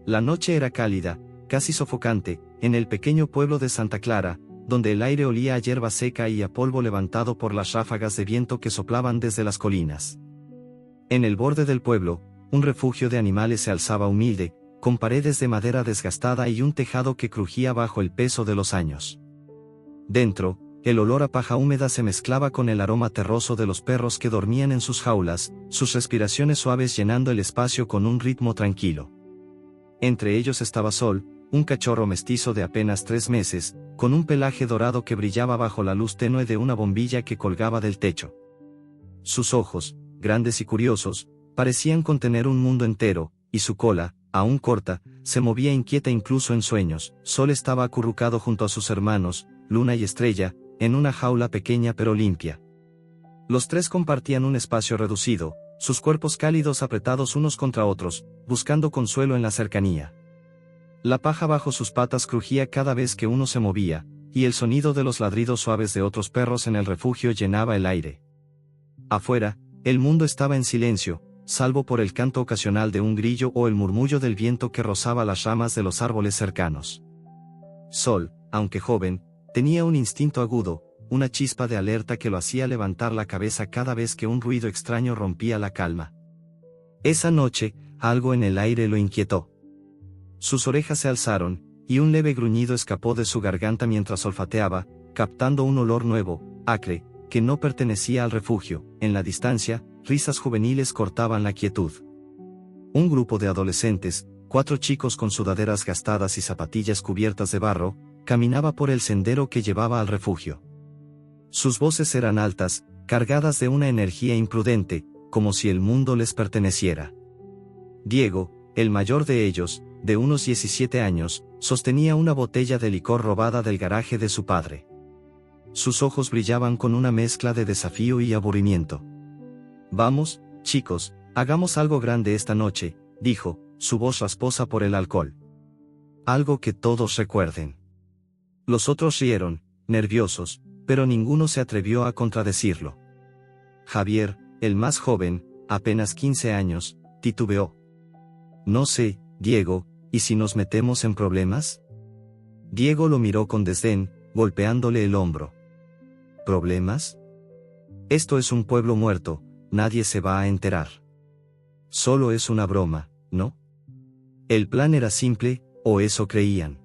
La noche era cálida, casi sofocante, en el pequeño pueblo de Santa Clara, donde el aire olía a hierba seca y a polvo levantado por las ráfagas de viento que soplaban desde las colinas. En el borde del pueblo, un refugio de animales se alzaba humilde, con paredes de madera desgastada y un tejado que crujía bajo el peso de los años. Dentro, el olor a paja húmeda se mezclaba con el aroma terroso de los perros que dormían en sus jaulas, sus respiraciones suaves llenando el espacio con un ritmo tranquilo. Entre ellos estaba Sol, un cachorro mestizo de apenas 3 meses, con un pelaje dorado que brillaba bajo la luz tenue de una bombilla que colgaba del techo. Sus ojos, grandes y curiosos, parecían contener un mundo entero, y su cola, aún corta, se movía inquieta incluso en sueños. Sol estaba acurrucado junto a sus hermanos, Luna y Estrella, en una jaula pequeña pero limpia. Los tres compartían un espacio reducido, sus cuerpos cálidos apretados unos contra otros, buscando consuelo en la cercanía. La paja bajo sus patas crujía cada vez que uno se movía, y el sonido de los ladridos suaves de otros perros en el refugio llenaba el aire. Afuera, el mundo estaba en silencio, salvo por el canto ocasional de un grillo o el murmullo del viento que rozaba las ramas de los árboles cercanos. Sol, aunque joven, tenía un instinto agudo, una chispa de alerta que lo hacía levantar la cabeza cada vez que un ruido extraño rompía la calma. Esa noche, algo en el aire lo inquietó. Sus orejas se alzaron, y un leve gruñido escapó de su garganta mientras olfateaba, captando un olor nuevo, acre, que no pertenecía al refugio. En la distancia, risas juveniles cortaban la quietud. Un grupo de adolescentes, 4 chicos con sudaderas gastadas y zapatillas cubiertas de barro, caminaba por el sendero que llevaba al refugio. Sus voces eran altas, cargadas de una energía imprudente, como si el mundo les perteneciera. Diego, el mayor de ellos, de unos 17 años, sostenía una botella de licor robada del garaje de su padre. Sus ojos brillaban con una mezcla de desafío y aburrimiento. «Vamos, chicos, hagamos algo grande esta noche», dijo, su voz rasposa por el alcohol. «Algo que todos recuerden». Los otros rieron, nerviosos, pero ninguno se atrevió a contradecirlo. Javier, el más joven, apenas 15 años, titubeó. «No sé, Diego, ¿y si nos metemos en problemas?». Diego lo miró con desdén, golpeándole el hombro. «¿Problemas? Esto es un pueblo muerto, nadie se va a enterar. Solo es una broma, ¿no?». El plan era simple, o eso creían.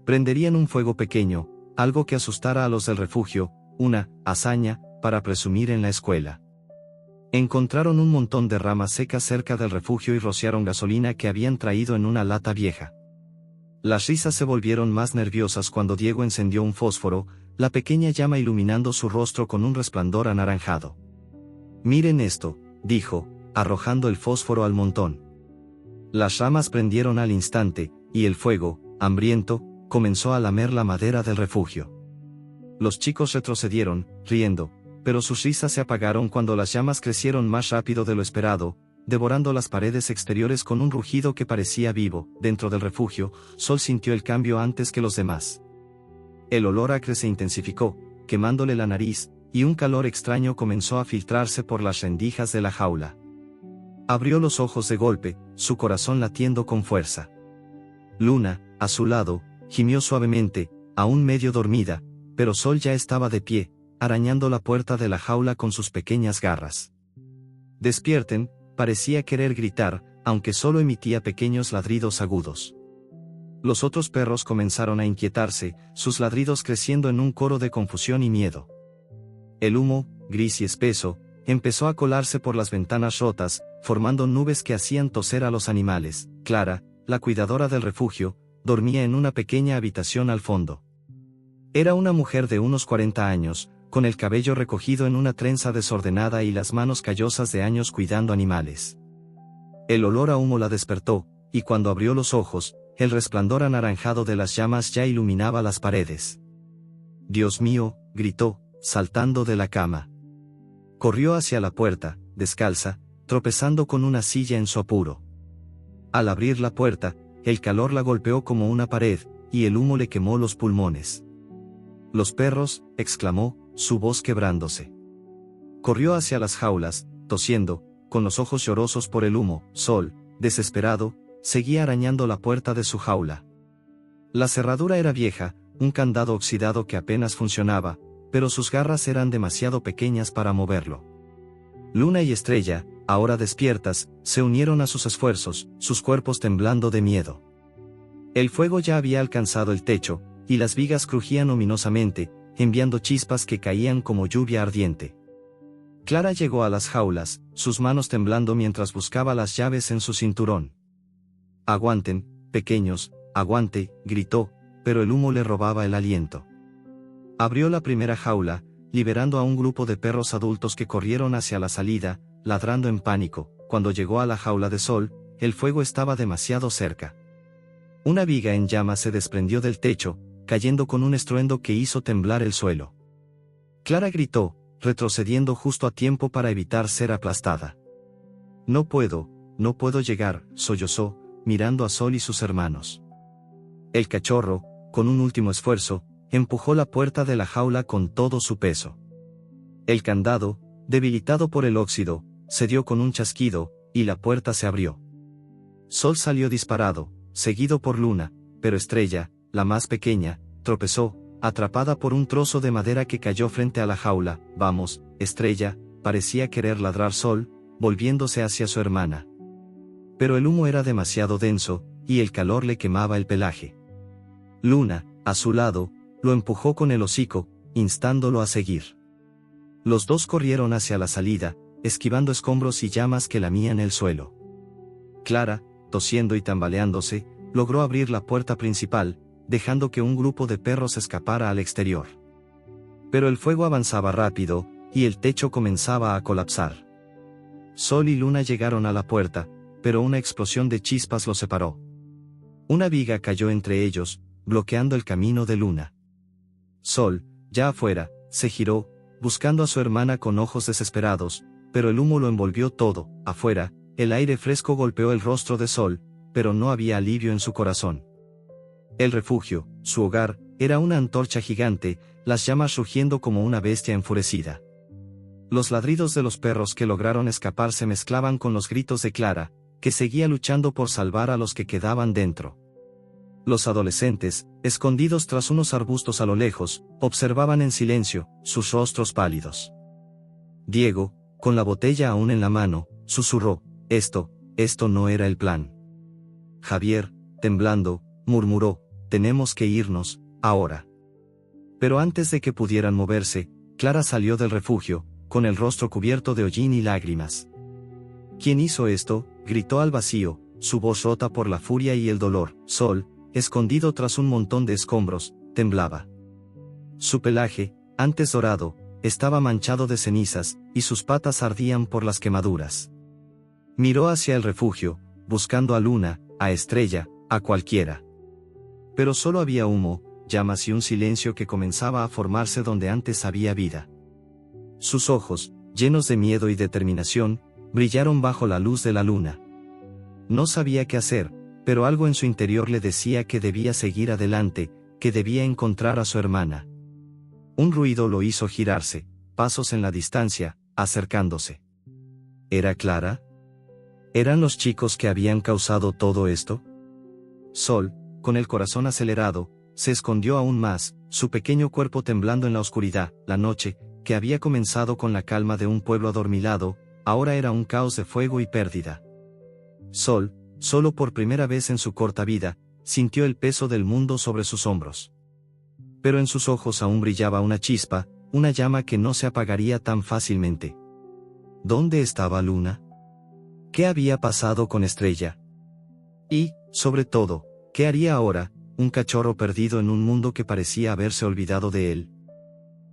Prenderían un fuego pequeño, algo que asustara a los del refugio, una hazaña, para presumir en la escuela. Encontraron un montón de ramas secas cerca del refugio y rociaron gasolina que habían traído en una lata vieja. Las risas se volvieron más nerviosas cuando Diego encendió un fósforo, la pequeña llama iluminando su rostro con un resplandor anaranjado. «Miren esto», dijo, arrojando el fósforo al montón. Las ramas prendieron al instante, y el fuego, hambriento, comenzó a lamer la madera del refugio. Los chicos retrocedieron, riendo, pero sus risas se apagaron cuando las llamas crecieron más rápido de lo esperado, devorando las paredes exteriores con un rugido que parecía vivo. Dentro del refugio, Sol sintió el cambio antes que los demás. El olor acre se intensificó, quemándole la nariz, y un calor extraño comenzó a filtrarse por las rendijas de la jaula. Abrió los ojos de golpe, su corazón latiendo con fuerza. Luna, a su lado, gimió suavemente, aún medio dormida, pero Sol ya estaba de pie, arañando la puerta de la jaula con sus pequeñas garras. «Despierten», parecía querer gritar, aunque solo emitía pequeños ladridos agudos. Los otros perros comenzaron a inquietarse, sus ladridos creciendo en un coro de confusión y miedo. El humo, gris y espeso, empezó a colarse por las ventanas rotas, formando nubes que hacían toser a los animales. Clara, la cuidadora del refugio, dormía en una pequeña habitación al fondo. Era una mujer de unos 40 años, con el cabello recogido en una trenza desordenada y las manos callosas de años cuidando animales. El olor a humo la despertó, y cuando abrió los ojos, el resplandor anaranjado de las llamas ya iluminaba las paredes. «Dios mío», gritó, saltando de la cama. Corrió hacia la puerta, descalza, tropezando con una silla en su apuro. Al abrir la puerta, el calor la golpeó como una pared, y el humo le quemó los pulmones. «Los perros», exclamó, su voz quebrándose. Corrió hacia las jaulas, tosiendo, con los ojos llorosos por el humo. Sol, desesperado, seguía arañando la puerta de su jaula. La cerradura era vieja, un candado oxidado que apenas funcionaba, pero sus garras eran demasiado pequeñas para moverlo. Luna y Estrella, ahora despiertas, se unieron a sus esfuerzos, sus cuerpos temblando de miedo. El fuego ya había alcanzado el techo, y las vigas crujían ominosamente, enviando chispas que caían como lluvia ardiente. Clara llegó a las jaulas, sus manos temblando mientras buscaba las llaves en su cinturón. «Aguanten, pequeños, aguante», gritó, pero el humo le robaba el aliento. Abrió la primera jaula, liberando a un grupo de perros adultos que corrieron hacia la salida, ladrando en pánico. Cuando llegó a la jaula de Sol, el fuego estaba demasiado cerca. Una viga en llamas se desprendió del techo, cayendo con un estruendo que hizo temblar el suelo. Clara gritó, retrocediendo justo a tiempo para evitar ser aplastada. No puedo llegar», sollozó, mirando a Sol y sus hermanos. El cachorro, con un último esfuerzo, empujó la puerta de la jaula con todo su peso. El candado, debilitado por el óxido, cedió con un chasquido, y la puerta se abrió. Sol salió disparado, seguido por Luna, pero Estrella, la más pequeña, tropezó, atrapada por un trozo de madera que cayó frente a la jaula. «Vamos, Estrella», parecía querer ladrar Sol, volviéndose hacia su hermana. Pero el humo era demasiado denso, y el calor le quemaba el pelaje. Luna, a su lado, lo empujó con el hocico, instándolo a seguir. Los dos corrieron hacia la salida, esquivando escombros y llamas que lamían el suelo. Clara, tosiendo y tambaleándose, logró abrir la puerta principal, dejando que un grupo de perros escapara al exterior. Pero el fuego avanzaba rápido, y el techo comenzaba a colapsar. Sol y Luna llegaron a la puerta, pero una explosión de chispas los separó. Una viga cayó entre ellos, bloqueando el camino de Luna. Sol, ya afuera, se giró, buscando a su hermana con ojos desesperados, pero el humo lo envolvió todo. Afuera, el aire fresco golpeó el rostro de Sol, pero no había alivio en su corazón. El refugio, su hogar, era una antorcha gigante, las llamas rugiendo como una bestia enfurecida. Los ladridos de los perros que lograron escapar se mezclaban con los gritos de Clara, que seguía luchando por salvar a los que quedaban dentro. Los adolescentes, escondidos tras unos arbustos a lo lejos, observaban en silencio, sus rostros pálidos. Diego, con la botella aún en la mano, susurró, esto no era el plan. Javier, temblando, murmuró, «Tenemos que irnos, ahora». Pero antes de que pudieran moverse, Clara salió del refugio, con el rostro cubierto de hollín y lágrimas. «¿Quién hizo esto?», gritó al vacío, su voz rota por la furia y el dolor. Sol, escondido tras un montón de escombros, temblaba. Su pelaje, antes dorado, estaba manchado de cenizas, y sus patas ardían por las quemaduras. Miró hacia el refugio, buscando a Luna, a Estrella, a cualquiera. Pero solo había humo, llamas y un silencio que comenzaba a formarse donde antes había vida. Sus ojos, llenos de miedo y determinación, brillaron bajo la luz de la luna. No sabía qué hacer, pero algo en su interior le decía que debía seguir adelante, que debía encontrar a su hermana. Un ruido lo hizo girarse, pasos en la distancia, acercándose. ¿Era Clara? ¿Eran los chicos que habían causado todo esto? Sol, con el corazón acelerado, se escondió aún más, su pequeño cuerpo temblando en la oscuridad. La noche, que había comenzado con la calma de un pueblo adormilado, ahora era un caos de fuego y pérdida. Sol, solo por primera vez en su corta vida, sintió el peso del mundo sobre sus hombros. Pero en sus ojos aún brillaba una chispa, una llama que no se apagaría tan fácilmente. ¿Dónde estaba Luna? ¿Qué había pasado con Estrella? Y, sobre todo, ¿qué haría ahora, un cachorro perdido en un mundo que parecía haberse olvidado de él?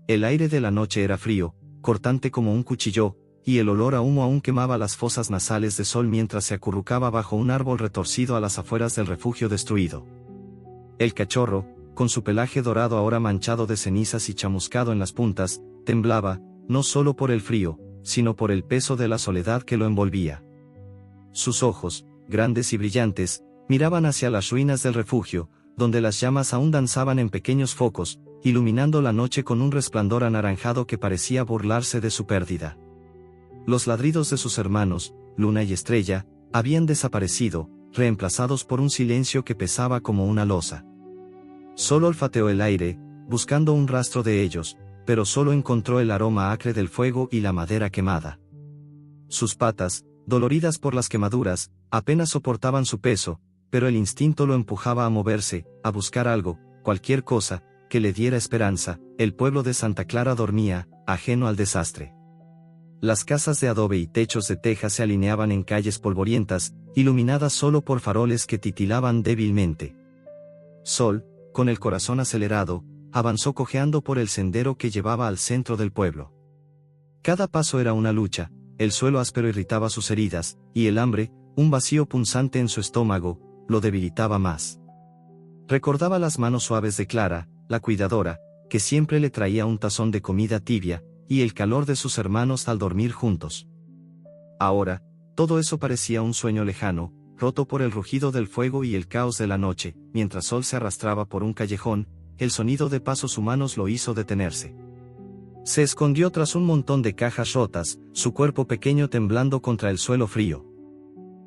El aire de la noche era frío, cortante como un cuchillo, y el olor a humo aún quemaba las fosas nasales de Sol mientras se acurrucaba bajo un árbol retorcido a las afueras del refugio destruido. El cachorro, con su pelaje dorado ahora manchado de cenizas y chamuscado en las puntas, temblaba, no solo por el frío, sino por el peso de la soledad que lo envolvía. Sus ojos, grandes y brillantes, miraban hacia las ruinas del refugio, donde las llamas aún danzaban en pequeños focos, iluminando la noche con un resplandor anaranjado que parecía burlarse de su pérdida. Los ladridos de sus hermanos, Luna y Estrella, habían desaparecido, reemplazados por un silencio que pesaba como una losa. Sol olfateó el aire, buscando un rastro de ellos, pero solo encontró el aroma acre del fuego y la madera quemada. Sus patas, doloridas por las quemaduras, apenas soportaban su peso, pero el instinto lo empujaba a moverse, a buscar algo, cualquier cosa, que le diera esperanza. El pueblo de Santa Clara dormía, ajeno al desastre. Las casas de adobe y techos de teja se alineaban en calles polvorientas, iluminadas solo por faroles que titilaban débilmente. Sol, con el corazón acelerado, avanzó cojeando por el sendero que llevaba al centro del pueblo. Cada paso era una lucha, el suelo áspero irritaba sus heridas, y el hambre, un vacío punzante en su estómago, lo debilitaba más. Recordaba las manos suaves de Clara, la cuidadora, que siempre le traía un tazón de comida tibia, y el calor de sus hermanos al dormir juntos. Ahora, todo eso parecía un sueño lejano, roto por el rugido del fuego y el caos de la noche. Mientras Sol se arrastraba por un callejón, el sonido de pasos humanos lo hizo detenerse. Se escondió tras un montón de cajas rotas, su cuerpo pequeño temblando contra el suelo frío.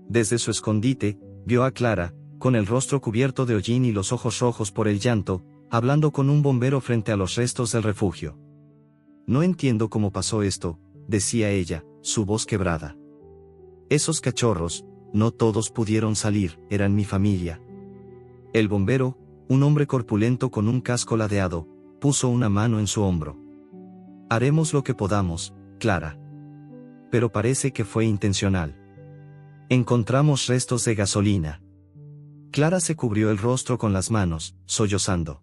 Desde su escondite, vio a Clara, con el rostro cubierto de hollín y los ojos rojos por el llanto, hablando con un bombero frente a los restos del refugio. «No entiendo cómo pasó esto», decía ella, su voz quebrada. «Esos cachorros, no todos pudieron salir, eran mi familia». El bombero, un hombre corpulento con un casco ladeado, puso una mano en su hombro. «Haremos lo que podamos, Clara. Pero parece que fue intencional. Encontramos restos de gasolina». Clara se cubrió el rostro con las manos, sollozando.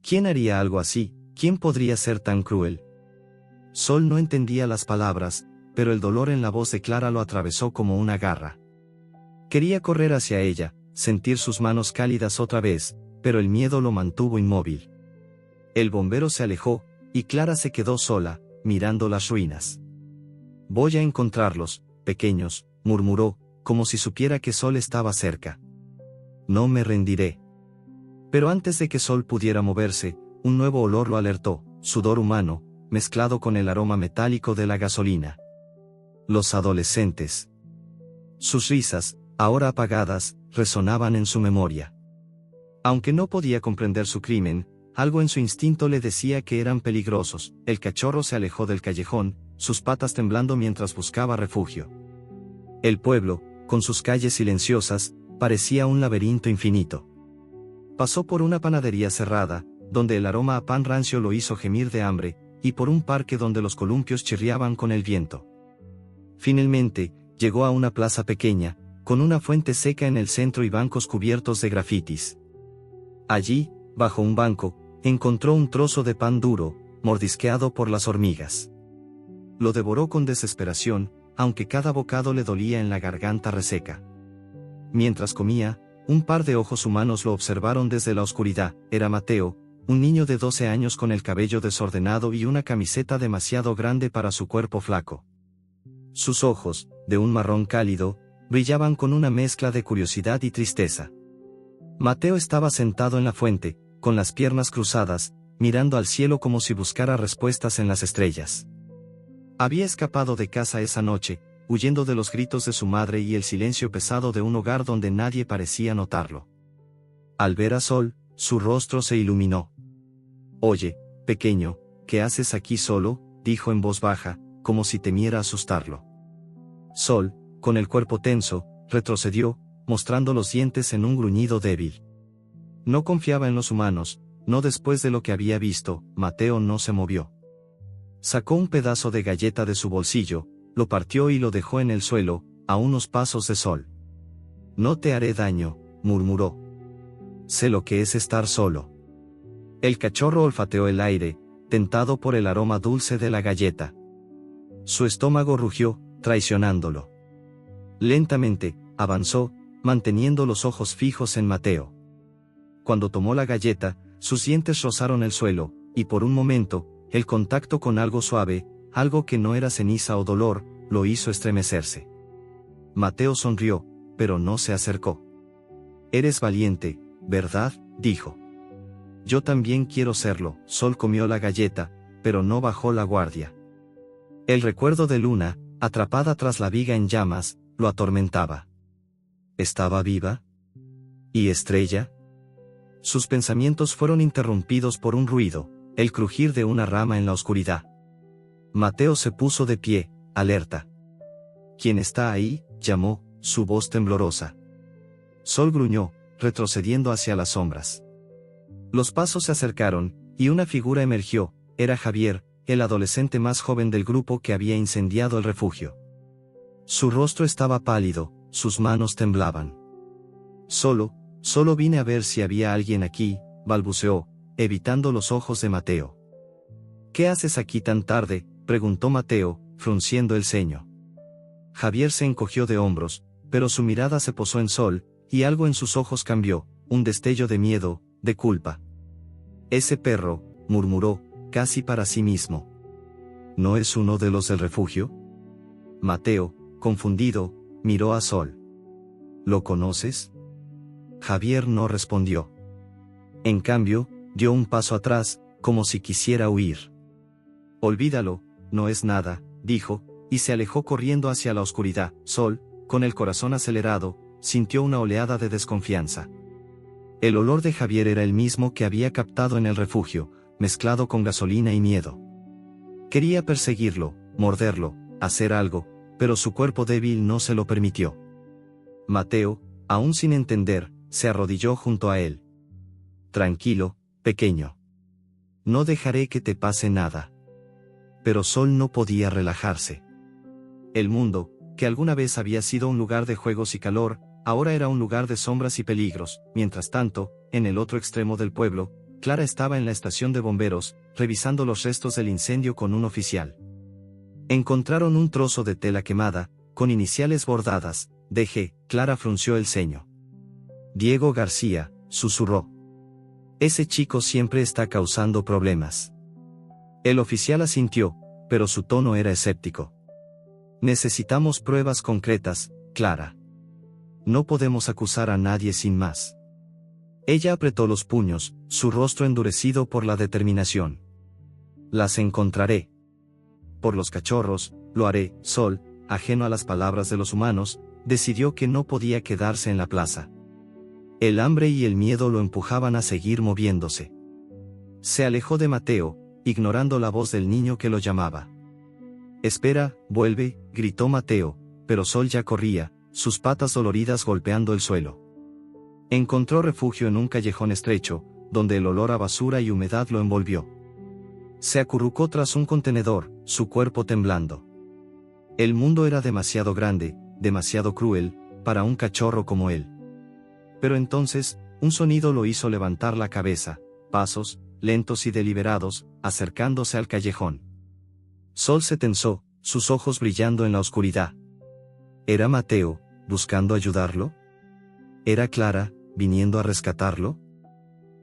¿Quién haría algo así? ¿Quién podría ser tan cruel? Sol no entendía las palabras, pero el dolor en la voz de Clara lo atravesó como una garra. Quería correr hacia ella, sentir sus manos cálidas otra vez, pero el miedo lo mantuvo inmóvil. El bombero se alejó, y Clara se quedó sola, mirando las ruinas. «Voy a encontrarlos, pequeños», murmuró, como si supiera que Sol estaba cerca. «No me rendiré». Pero antes de que Sol pudiera moverse, un nuevo olor lo alertó, sudor humano, mezclado con el aroma metálico de la gasolina. Los adolescentes. Sus risas, ahora apagadas, resonaban en su memoria. Aunque no podía comprender su crimen, algo en su instinto le decía que eran peligrosos. El cachorro se alejó del callejón, sus patas temblando mientras buscaba refugio. El pueblo, con sus calles silenciosas, parecía un laberinto infinito. Pasó por una panadería cerrada, donde el aroma a pan rancio lo hizo gemir de hambre, y por un parque donde los columpios chirriaban con el viento. Finalmente, llegó a una plaza pequeña, con una fuente seca en el centro y bancos cubiertos de grafitis. Allí, bajo un banco, encontró un trozo de pan duro, mordisqueado por las hormigas. Lo devoró con desesperación, aunque cada bocado le dolía en la garganta reseca. Mientras comía, un par de ojos humanos lo observaron desde la oscuridad. Era Mateo, un niño de 12 años con el cabello desordenado y una camiseta demasiado grande para su cuerpo flaco. Sus ojos, de un marrón cálido, brillaban con una mezcla de curiosidad y tristeza. Mateo estaba sentado en la fuente, con las piernas cruzadas, mirando al cielo como si buscara respuestas en las estrellas. Había escapado de casa esa noche, huyendo de los gritos de su madre y el silencio pesado de un hogar donde nadie parecía notarlo. Al ver a Sol, su rostro se iluminó. «Oye, pequeño, ¿qué haces aquí solo?», dijo en voz baja, como si temiera asustarlo. Sol, con el cuerpo tenso, retrocedió, mostrando los dientes en un gruñido débil. No confiaba en los humanos, no después de lo que había visto. Mateo no se movió. Sacó un pedazo de galleta de su bolsillo, lo partió y lo dejó en el suelo, a unos pasos de Sol. «No te haré daño», murmuró. «Sé lo que es estar solo». El cachorro olfateó el aire, tentado por el aroma dulce de la galleta. Su estómago rugió, traicionándolo. Lentamente, avanzó, manteniendo los ojos fijos en Mateo. Cuando tomó la galleta, sus dientes rozaron el suelo, y por un momento, el contacto con algo suave, algo que no era ceniza o dolor, lo hizo estremecerse. Mateo sonrió, pero no se acercó. «Eres valiente, ¿verdad?», dijo. «Yo también quiero serlo». Sol comió la galleta, pero no bajó la guardia. El recuerdo de Luna, atrapada tras la viga en llamas, lo atormentaba. ¿Estaba viva? ¿Y Estrella? Sus pensamientos fueron interrumpidos por un ruido, el crujir de una rama en la oscuridad. Mateo se puso de pie, alerta. ¿Quién está ahí?, llamó, su voz temblorosa. Sol gruñó, retrocediendo hacia las sombras. Los pasos se acercaron, y una figura emergió. Era Javier, el adolescente más joven del grupo que había incendiado el refugio. Su rostro estaba pálido, sus manos temblaban. Solo vine a ver si había alguien aquí, balbuceó, evitando los ojos de Mateo. ¿Qué haces aquí tan tarde?, preguntó Mateo, frunciendo el ceño. Javier se encogió de hombros, pero su mirada se posó en Sol, y algo en sus ojos cambió, un destello de miedo, de culpa. Ese perro, murmuró, casi para sí mismo. ¿No es uno de los del refugio? Mateo, confundido, miró a Sol. ¿Lo conoces? Javier no respondió. En cambio, dio un paso atrás, como si quisiera huir. Olvídalo, no es nada, dijo, y se alejó corriendo hacia la oscuridad. Sol, con el corazón acelerado, sintió una oleada de desconfianza. El olor de Javier era el mismo que había captado en el refugio, mezclado con gasolina y miedo. Quería perseguirlo, morderlo, hacer algo, pero su cuerpo débil no se lo permitió. Mateo, aún sin entender, se arrodilló junto a él. Tranquilo, pequeño. No dejaré que te pase nada. Pero Sol no podía relajarse. El mundo, que alguna vez había sido un lugar de juegos y calor, ahora era un lugar de sombras y peligros. Mientras tanto, en el otro extremo del pueblo, Clara estaba en la estación de bomberos, revisando los restos del incendio con un oficial. Encontraron un trozo de tela quemada, con iniciales bordadas, DG. Clara frunció el ceño. Diego García, susurró. Ese chico siempre está causando problemas. El oficial asintió, pero su tono era escéptico. Necesitamos pruebas concretas, Clara. No podemos acusar a nadie sin más. Ella apretó los puños, su rostro endurecido por la determinación. Las encontraré. Por los cachorros, lo haré. Sol, ajeno a las palabras de los humanos, decidió que no podía quedarse en la plaza. El hambre y el miedo lo empujaban a seguir moviéndose. Se alejó de Mateo, ignorando la voz del niño que lo llamaba. Espera, vuelve, gritó Mateo, pero Sol ya corría, sus patas doloridas golpeando el suelo. Encontró refugio en un callejón estrecho, donde el olor a basura y humedad lo envolvió. Se acurrucó tras un contenedor, su cuerpo temblando. El mundo era demasiado grande, demasiado cruel, para un cachorro como él. Pero entonces, un sonido lo hizo levantar la cabeza, pasos, lentos y deliberados, acercándose al callejón. Sol se tensó, sus ojos brillando en la oscuridad. ¿Era Mateo, buscando ayudarlo? ¿Era Clara, viniendo a rescatarlo?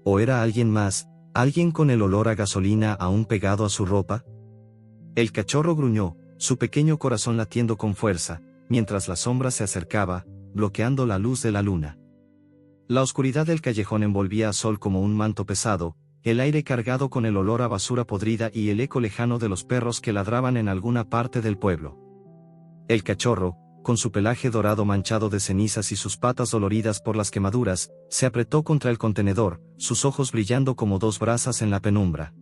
¿O era alguien más, alguien con el olor a gasolina aún pegado a su ropa? El cachorro gruñó, su pequeño corazón latiendo con fuerza, mientras la sombra se acercaba, bloqueando la luz de la luna. La oscuridad del callejón envolvía a Sol como un manto pesado, el aire cargado con el olor a basura podrida y el eco lejano de los perros que ladraban en alguna parte del pueblo. El cachorro, con su pelaje dorado manchado de cenizas y sus patas doloridas por las quemaduras, se apretó contra el contenedor, sus ojos brillando como dos brasas en la penumbra.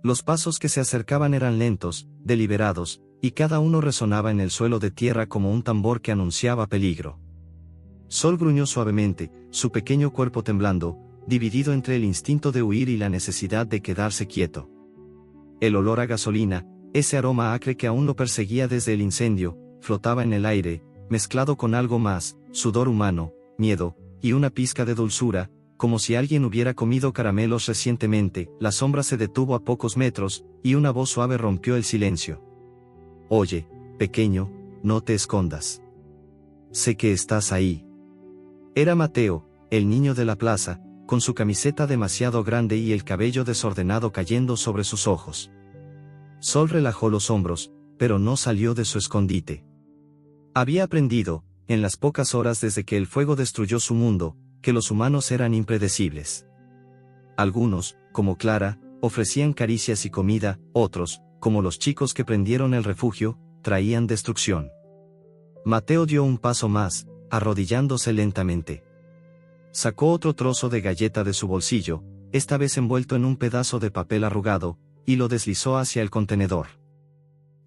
Los pasos que se acercaban eran lentos, deliberados, y cada uno resonaba en el suelo de tierra como un tambor que anunciaba peligro. Sol gruñó suavemente, su pequeño cuerpo temblando, dividido entre el instinto de huir y la necesidad de quedarse quieto. El olor a gasolina, ese aroma acre que aún lo perseguía desde el incendio, flotaba en el aire, mezclado con algo más, sudor humano, miedo, y una pizca de dulzura, como si alguien hubiera comido caramelos recientemente. La sombra se detuvo a pocos metros, y una voz suave rompió el silencio. Oye, pequeño, no te escondas. Sé que estás ahí. Era Mateo, el niño de la plaza, con su camiseta demasiado grande y el cabello desordenado cayendo sobre sus ojos. Sol relajó los hombros, pero no salió de su escondite. Había aprendido, en las pocas horas desde que el fuego destruyó su mundo, que los humanos eran impredecibles. Algunos, como Clara, ofrecían caricias y comida, otros, como los chicos que prendieron el refugio, traían destrucción. Mateo dio un paso más, arrodillándose lentamente. Sacó otro trozo de galleta de su bolsillo, esta vez envuelto en un pedazo de papel arrugado, y lo deslizó hacia el contenedor.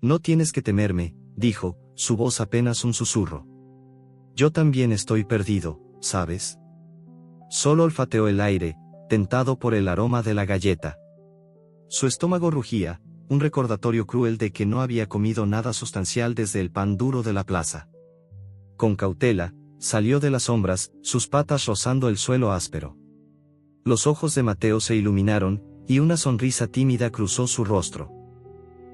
No tienes que temerme, dijo, su voz apenas un susurro. Yo también estoy perdido, ¿sabes? Solo olfateó el aire, tentado por el aroma de la galleta. Su estómago rugía, un recordatorio cruel de que no había comido nada sustancial desde el pan duro de la plaza. Con cautela, salió de las sombras, sus patas rozando el suelo áspero. Los ojos de Mateo se iluminaron, y una sonrisa tímida cruzó su rostro.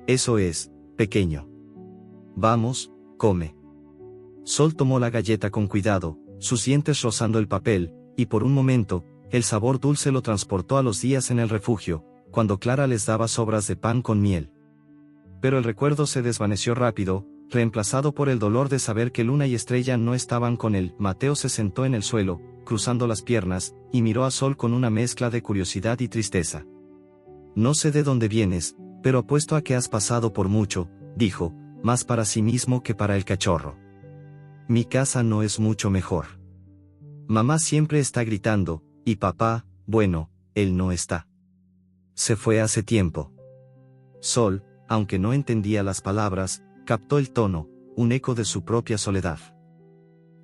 Eso es, pequeño. Vamos, come. Sol tomó la galleta con cuidado, sus dientes rozando el papel, y por un momento, el sabor dulce lo transportó a los días en el refugio, cuando Clara les daba sobras de pan con miel. Pero el recuerdo se desvaneció rápido, reemplazado por el dolor de saber que Luna y Estrella no estaban con él. Mateo se sentó en el suelo, cruzando las piernas, y miró a Sol con una mezcla de curiosidad y tristeza. No sé de dónde vienes, pero apuesto a que has pasado por mucho, dijo, más para sí mismo que para el cachorro. Mi casa no es mucho mejor. Mamá siempre está gritando, y papá, bueno, él no está. Se fue hace tiempo. Sol, aunque no entendía las palabras, captó el tono, un eco de su propia soledad.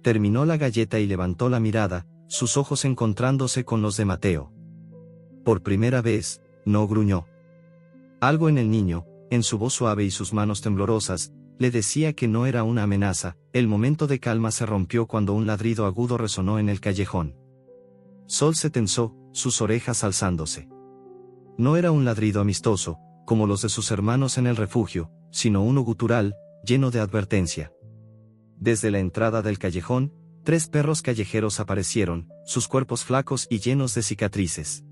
Terminó la galleta y levantó la mirada, sus ojos encontrándose con los de Mateo. Por primera vez, no gruñó. Algo en el niño, en su voz suave y sus manos temblorosas, le decía que no era una amenaza. El momento de calma se rompió cuando un ladrido agudo resonó en el callejón. Sol se tensó, sus orejas alzándose. No era un ladrido amistoso, como los de sus hermanos en el refugio, sino uno gutural, lleno de advertencia. Desde la entrada del callejón, 3 perros callejeros aparecieron, sus cuerpos flacos y llenos de cicatrices.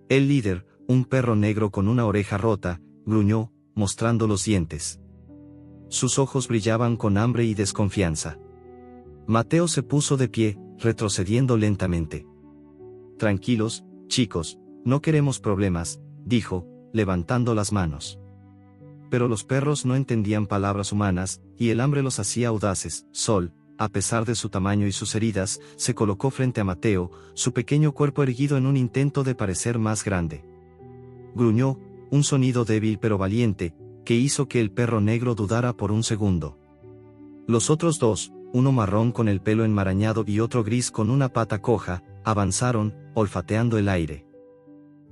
El líder, un perro negro con una oreja rota, gruñó, mostrando los dientes. Sus ojos brillaban con hambre y desconfianza. Mateo se puso de pie, retrocediendo lentamente. Tranquilos, chicos, no queremos problemas, dijo, levantando las manos. Pero los perros no entendían palabras humanas, y el hambre los hacía audaces. Sol, a pesar de su tamaño y sus heridas, se colocó frente a Mateo, su pequeño cuerpo erguido en un intento de parecer más grande. Gruñó, un sonido débil pero valiente, que hizo que el perro negro dudara por un segundo. Los otros 2, uno marrón con el pelo enmarañado y otro gris con una pata coja, avanzaron, olfateando el aire.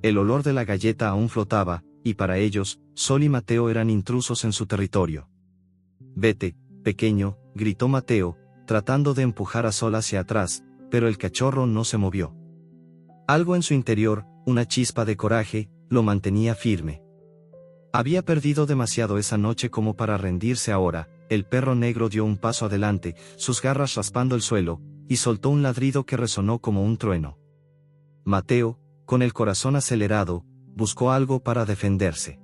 El olor de la galleta aún flotaba, y para ellos, Sol y Mateo eran intrusos en su territorio. Vete, pequeño, gritó Mateo, tratando de empujar a Sol hacia atrás, pero el cachorro no se movió. Algo en su interior, una chispa de coraje, lo mantenía firme. Había perdido demasiado esa noche como para rendirse ahora. El perro negro dio un paso adelante, sus garras raspando el suelo, y soltó un ladrido que resonó como un trueno. Mateo, con el corazón acelerado, buscó algo para defenderse.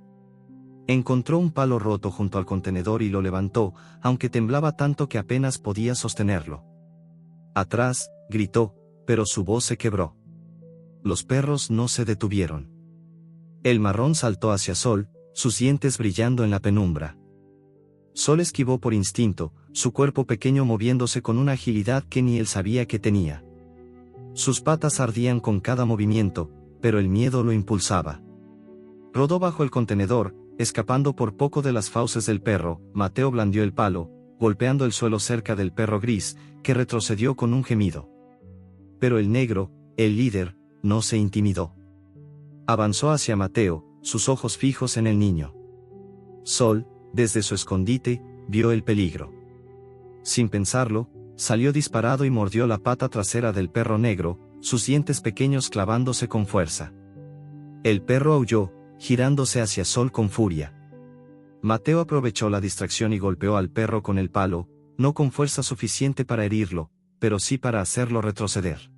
Encontró un palo roto junto al contenedor y lo levantó, aunque temblaba tanto que apenas podía sostenerlo. Atrás, gritó, pero su voz se quebró. Los perros no se detuvieron. El marrón saltó hacia Sol, sus dientes brillando en la penumbra. Sol esquivó por instinto, su cuerpo pequeño moviéndose con una agilidad que ni él sabía que tenía. Sus patas ardían con cada movimiento, pero el miedo lo impulsaba. Rodó bajo el contenedor, escapando por poco de las fauces del perro. Mateo blandió el palo, golpeando el suelo cerca del perro gris, que retrocedió con un gemido. Pero el negro, el líder, no se intimidó. Avanzó hacia Mateo, sus ojos fijos en el niño. Sol, desde su escondite, vio el peligro. Sin pensarlo, salió disparado y mordió la pata trasera del perro negro, sus dientes pequeños clavándose con fuerza. El perro aulló, girándose hacia Sol con furia. Mateo aprovechó la distracción y golpeó al perro con el palo, no con fuerza suficiente para herirlo, pero sí para hacerlo retroceder.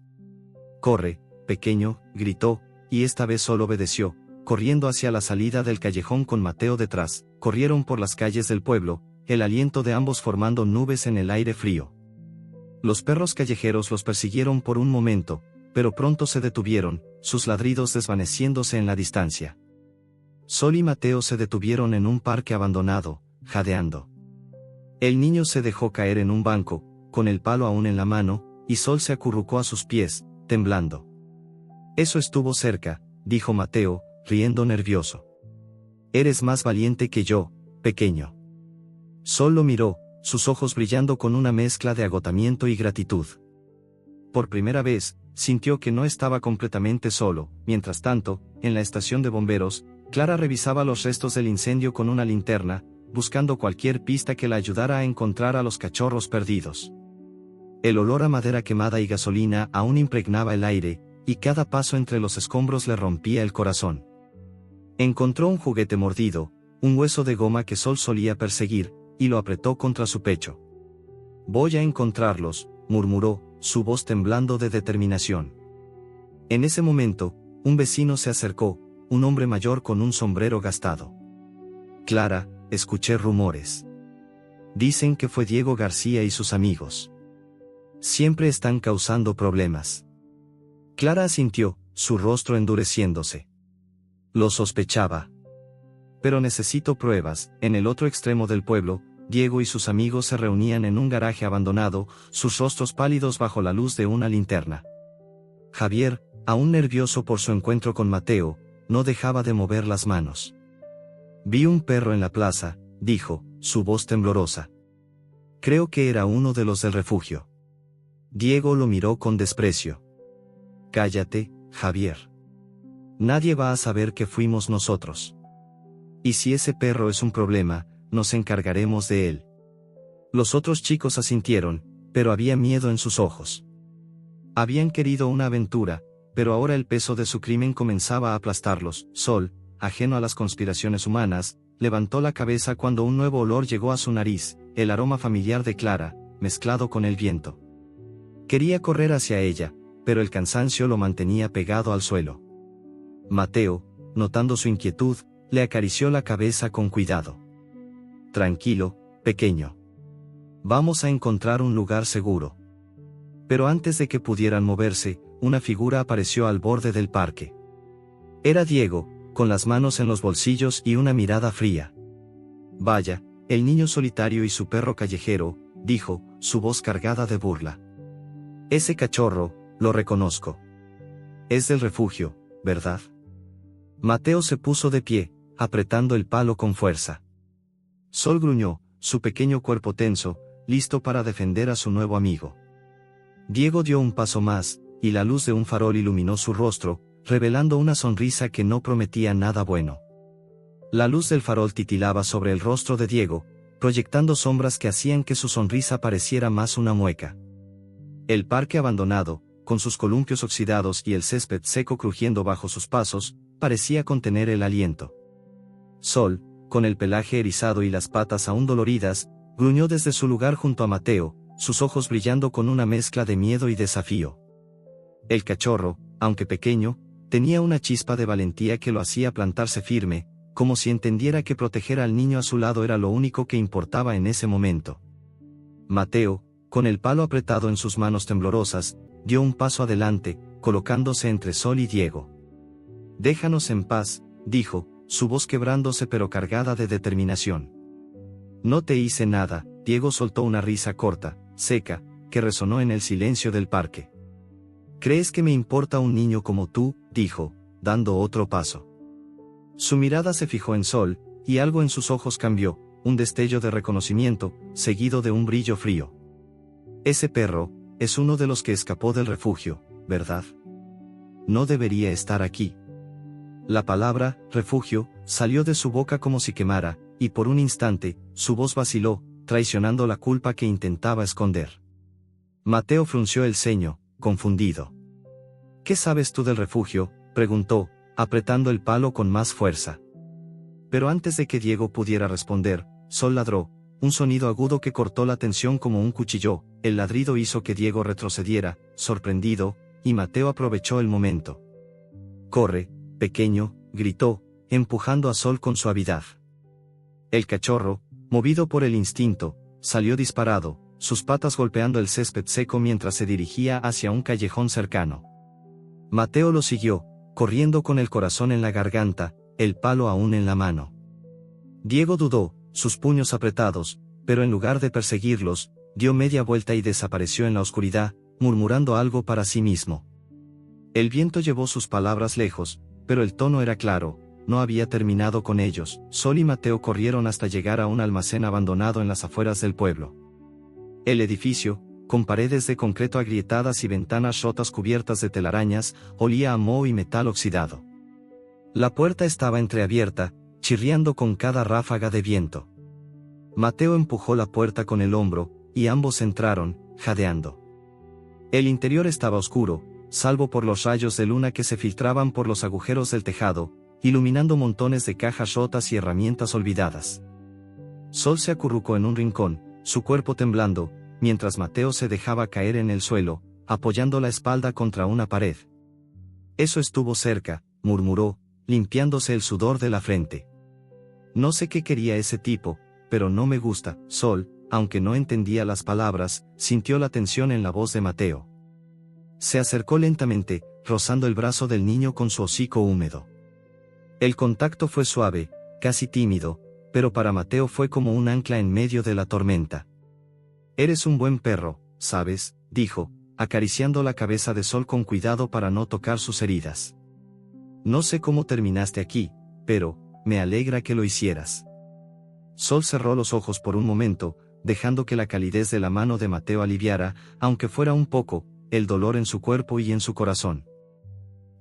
«Corre, pequeño», gritó, y esta vez Sol obedeció, corriendo hacia la salida del callejón con Mateo detrás. Corrieron por las calles del pueblo, el aliento de ambos formando nubes en el aire frío. Los perros callejeros los persiguieron por un momento, pero pronto se detuvieron, sus ladridos desvaneciéndose en la distancia. Sol y Mateo se detuvieron en un parque abandonado, jadeando. El niño se dejó caer en un banco, con el palo aún en la mano, y Sol se acurrucó a sus pies, temblando. Eso estuvo cerca, dijo Mateo, riendo nervioso. Eres más valiente que yo, pequeño. Sol lo miró, sus ojos brillando con una mezcla de agotamiento y gratitud. Por primera vez, sintió que no estaba completamente solo. Mientras tanto, en la estación de bomberos, Clara revisaba los restos del incendio con una linterna, buscando cualquier pista que la ayudara a encontrar a los cachorros perdidos. El olor a madera quemada y gasolina aún impregnaba el aire, y cada paso entre los escombros le rompía el corazón. Encontró un juguete mordido, un hueso de goma que Sol solía perseguir, y lo apretó contra su pecho. «Voy a encontrarlos», murmuró, su voz temblando de determinación. En ese momento, un vecino se acercó, un hombre mayor con un sombrero gastado. «Clara, escuché rumores. Dicen que fue Diego García y sus amigos. Siempre están causando problemas». Clara asintió, su rostro endureciéndose. Lo sospechaba. «Pero necesito pruebas». En el otro extremo del pueblo, Diego y sus amigos se reunían en un garaje abandonado, sus rostros pálidos bajo la luz de una linterna. Javier, aún nervioso por su encuentro con Mateo, no dejaba de mover las manos. «Vi un perro en la plaza», dijo, su voz temblorosa. «Creo que era uno de los del refugio». Diego lo miró con desprecio. «Cállate, Javier. Nadie va a saber que fuimos nosotros. Y si ese perro es un problema, nos encargaremos de él». Los otros chicos asintieron, pero había miedo en sus ojos. Habían querido una aventura, pero ahora el peso de su crimen comenzaba a aplastarlos. Sol, ajeno a las conspiraciones humanas, levantó la cabeza cuando un nuevo olor llegó a su nariz, el aroma familiar de Clara, mezclado con el viento. Quería correr hacia ella, pero el cansancio lo mantenía pegado al suelo. Mateo, notando su inquietud, le acarició la cabeza con cuidado. «Tranquilo, pequeño. Vamos a encontrar un lugar seguro». Pero antes de que pudieran moverse, una figura apareció al borde del parque. Era Diego, con las manos en los bolsillos y una mirada fría. «Vaya, el niño solitario y su perro callejero», dijo, su voz cargada de burla. «Ese cachorro, lo reconozco. Es del refugio, ¿verdad?» Mateo se puso de pie, apretando el palo con fuerza. Sol gruñó, su pequeño cuerpo tenso, listo para defender a su nuevo amigo. Diego dio un paso más, y la luz de un farol iluminó su rostro, revelando una sonrisa que no prometía nada bueno. La luz del farol titilaba sobre el rostro de Diego, proyectando sombras que hacían que su sonrisa pareciera más una mueca. El parque abandonado, con sus columpios oxidados y el césped seco crujiendo bajo sus pasos, parecía contener el aliento. Sol, con el pelaje erizado y las patas aún doloridas, gruñó desde su lugar junto a Mateo, sus ojos brillando con una mezcla de miedo y desafío. El cachorro, aunque pequeño, tenía una chispa de valentía que lo hacía plantarse firme, como si entendiera que proteger al niño a su lado era lo único que importaba en ese momento. Mateo, con el palo apretado en sus manos temblorosas, dio un paso adelante, colocándose entre Sol y Diego. «Déjanos en paz», dijo, su voz quebrándose pero cargada de determinación. «No te hice nada». Diego soltó una risa corta, seca, que resonó en el silencio del parque. «¿Crees que me importa un niño como tú?», dijo, dando otro paso. Su mirada se fijó en Sol, y algo en sus ojos cambió, un destello de reconocimiento, seguido de un brillo frío. «Ese perro, es uno de los que escapó del refugio, ¿verdad? No debería estar aquí». La palabra, refugio, salió de su boca como si quemara, y por un instante, su voz vaciló, traicionando la culpa que intentaba esconder. Mateo frunció el ceño, confundido. «¿Qué sabes tú del refugio?», preguntó, apretando el palo con más fuerza. Pero antes de que Diego pudiera responder, Sol ladró, un sonido agudo que cortó la tensión como un cuchillo. El ladrido hizo que Diego retrocediera, sorprendido, y Mateo aprovechó el momento. «Corre, pequeño», gritó, empujando a Sol con suavidad. El cachorro, movido por el instinto, salió disparado, sus patas golpeando el césped seco mientras se dirigía hacia un callejón cercano. Mateo lo siguió, corriendo con el corazón en la garganta, el palo aún en la mano. Diego dudó, sus puños apretados, pero en lugar de perseguirlos, dio media vuelta y desapareció en la oscuridad, murmurando algo para sí mismo. El viento llevó sus palabras lejos, pero el tono era claro, no había terminado con ellos. Sol y Mateo corrieron hasta llegar a un almacén abandonado en las afueras del pueblo. El edificio, con paredes de concreto agrietadas y ventanas rotas cubiertas de telarañas, olía a moho y metal oxidado. La puerta estaba entreabierta, chirriando con cada ráfaga de viento. Mateo empujó la puerta con el hombro, y ambos entraron, jadeando. El interior estaba oscuro, salvo por los rayos de luna que se filtraban por los agujeros del tejado, iluminando montones de cajas rotas y herramientas olvidadas. Sol se acurrucó en un rincón, su cuerpo temblando, mientras Mateo se dejaba caer en el suelo, apoyando la espalda contra una pared. Eso estuvo cerca, murmuró, limpiándose el sudor de la frente. No sé qué quería ese tipo, pero no me gusta. Sol, aunque no entendía las palabras, sintió la tensión en la voz de Mateo. Se acercó lentamente, rozando el brazo del niño con su hocico húmedo. El contacto fue suave, casi tímido, pero para Mateo fue como un ancla en medio de la tormenta. Eres un buen perro, ¿sabes?, dijo, acariciando la cabeza de Sol con cuidado para no tocar sus heridas. No sé cómo terminaste aquí, pero me alegra que lo hicieras. Sol cerró los ojos por un momento, dejando que la calidez de la mano de Mateo aliviara, aunque fuera un poco, el dolor en su cuerpo y en su corazón.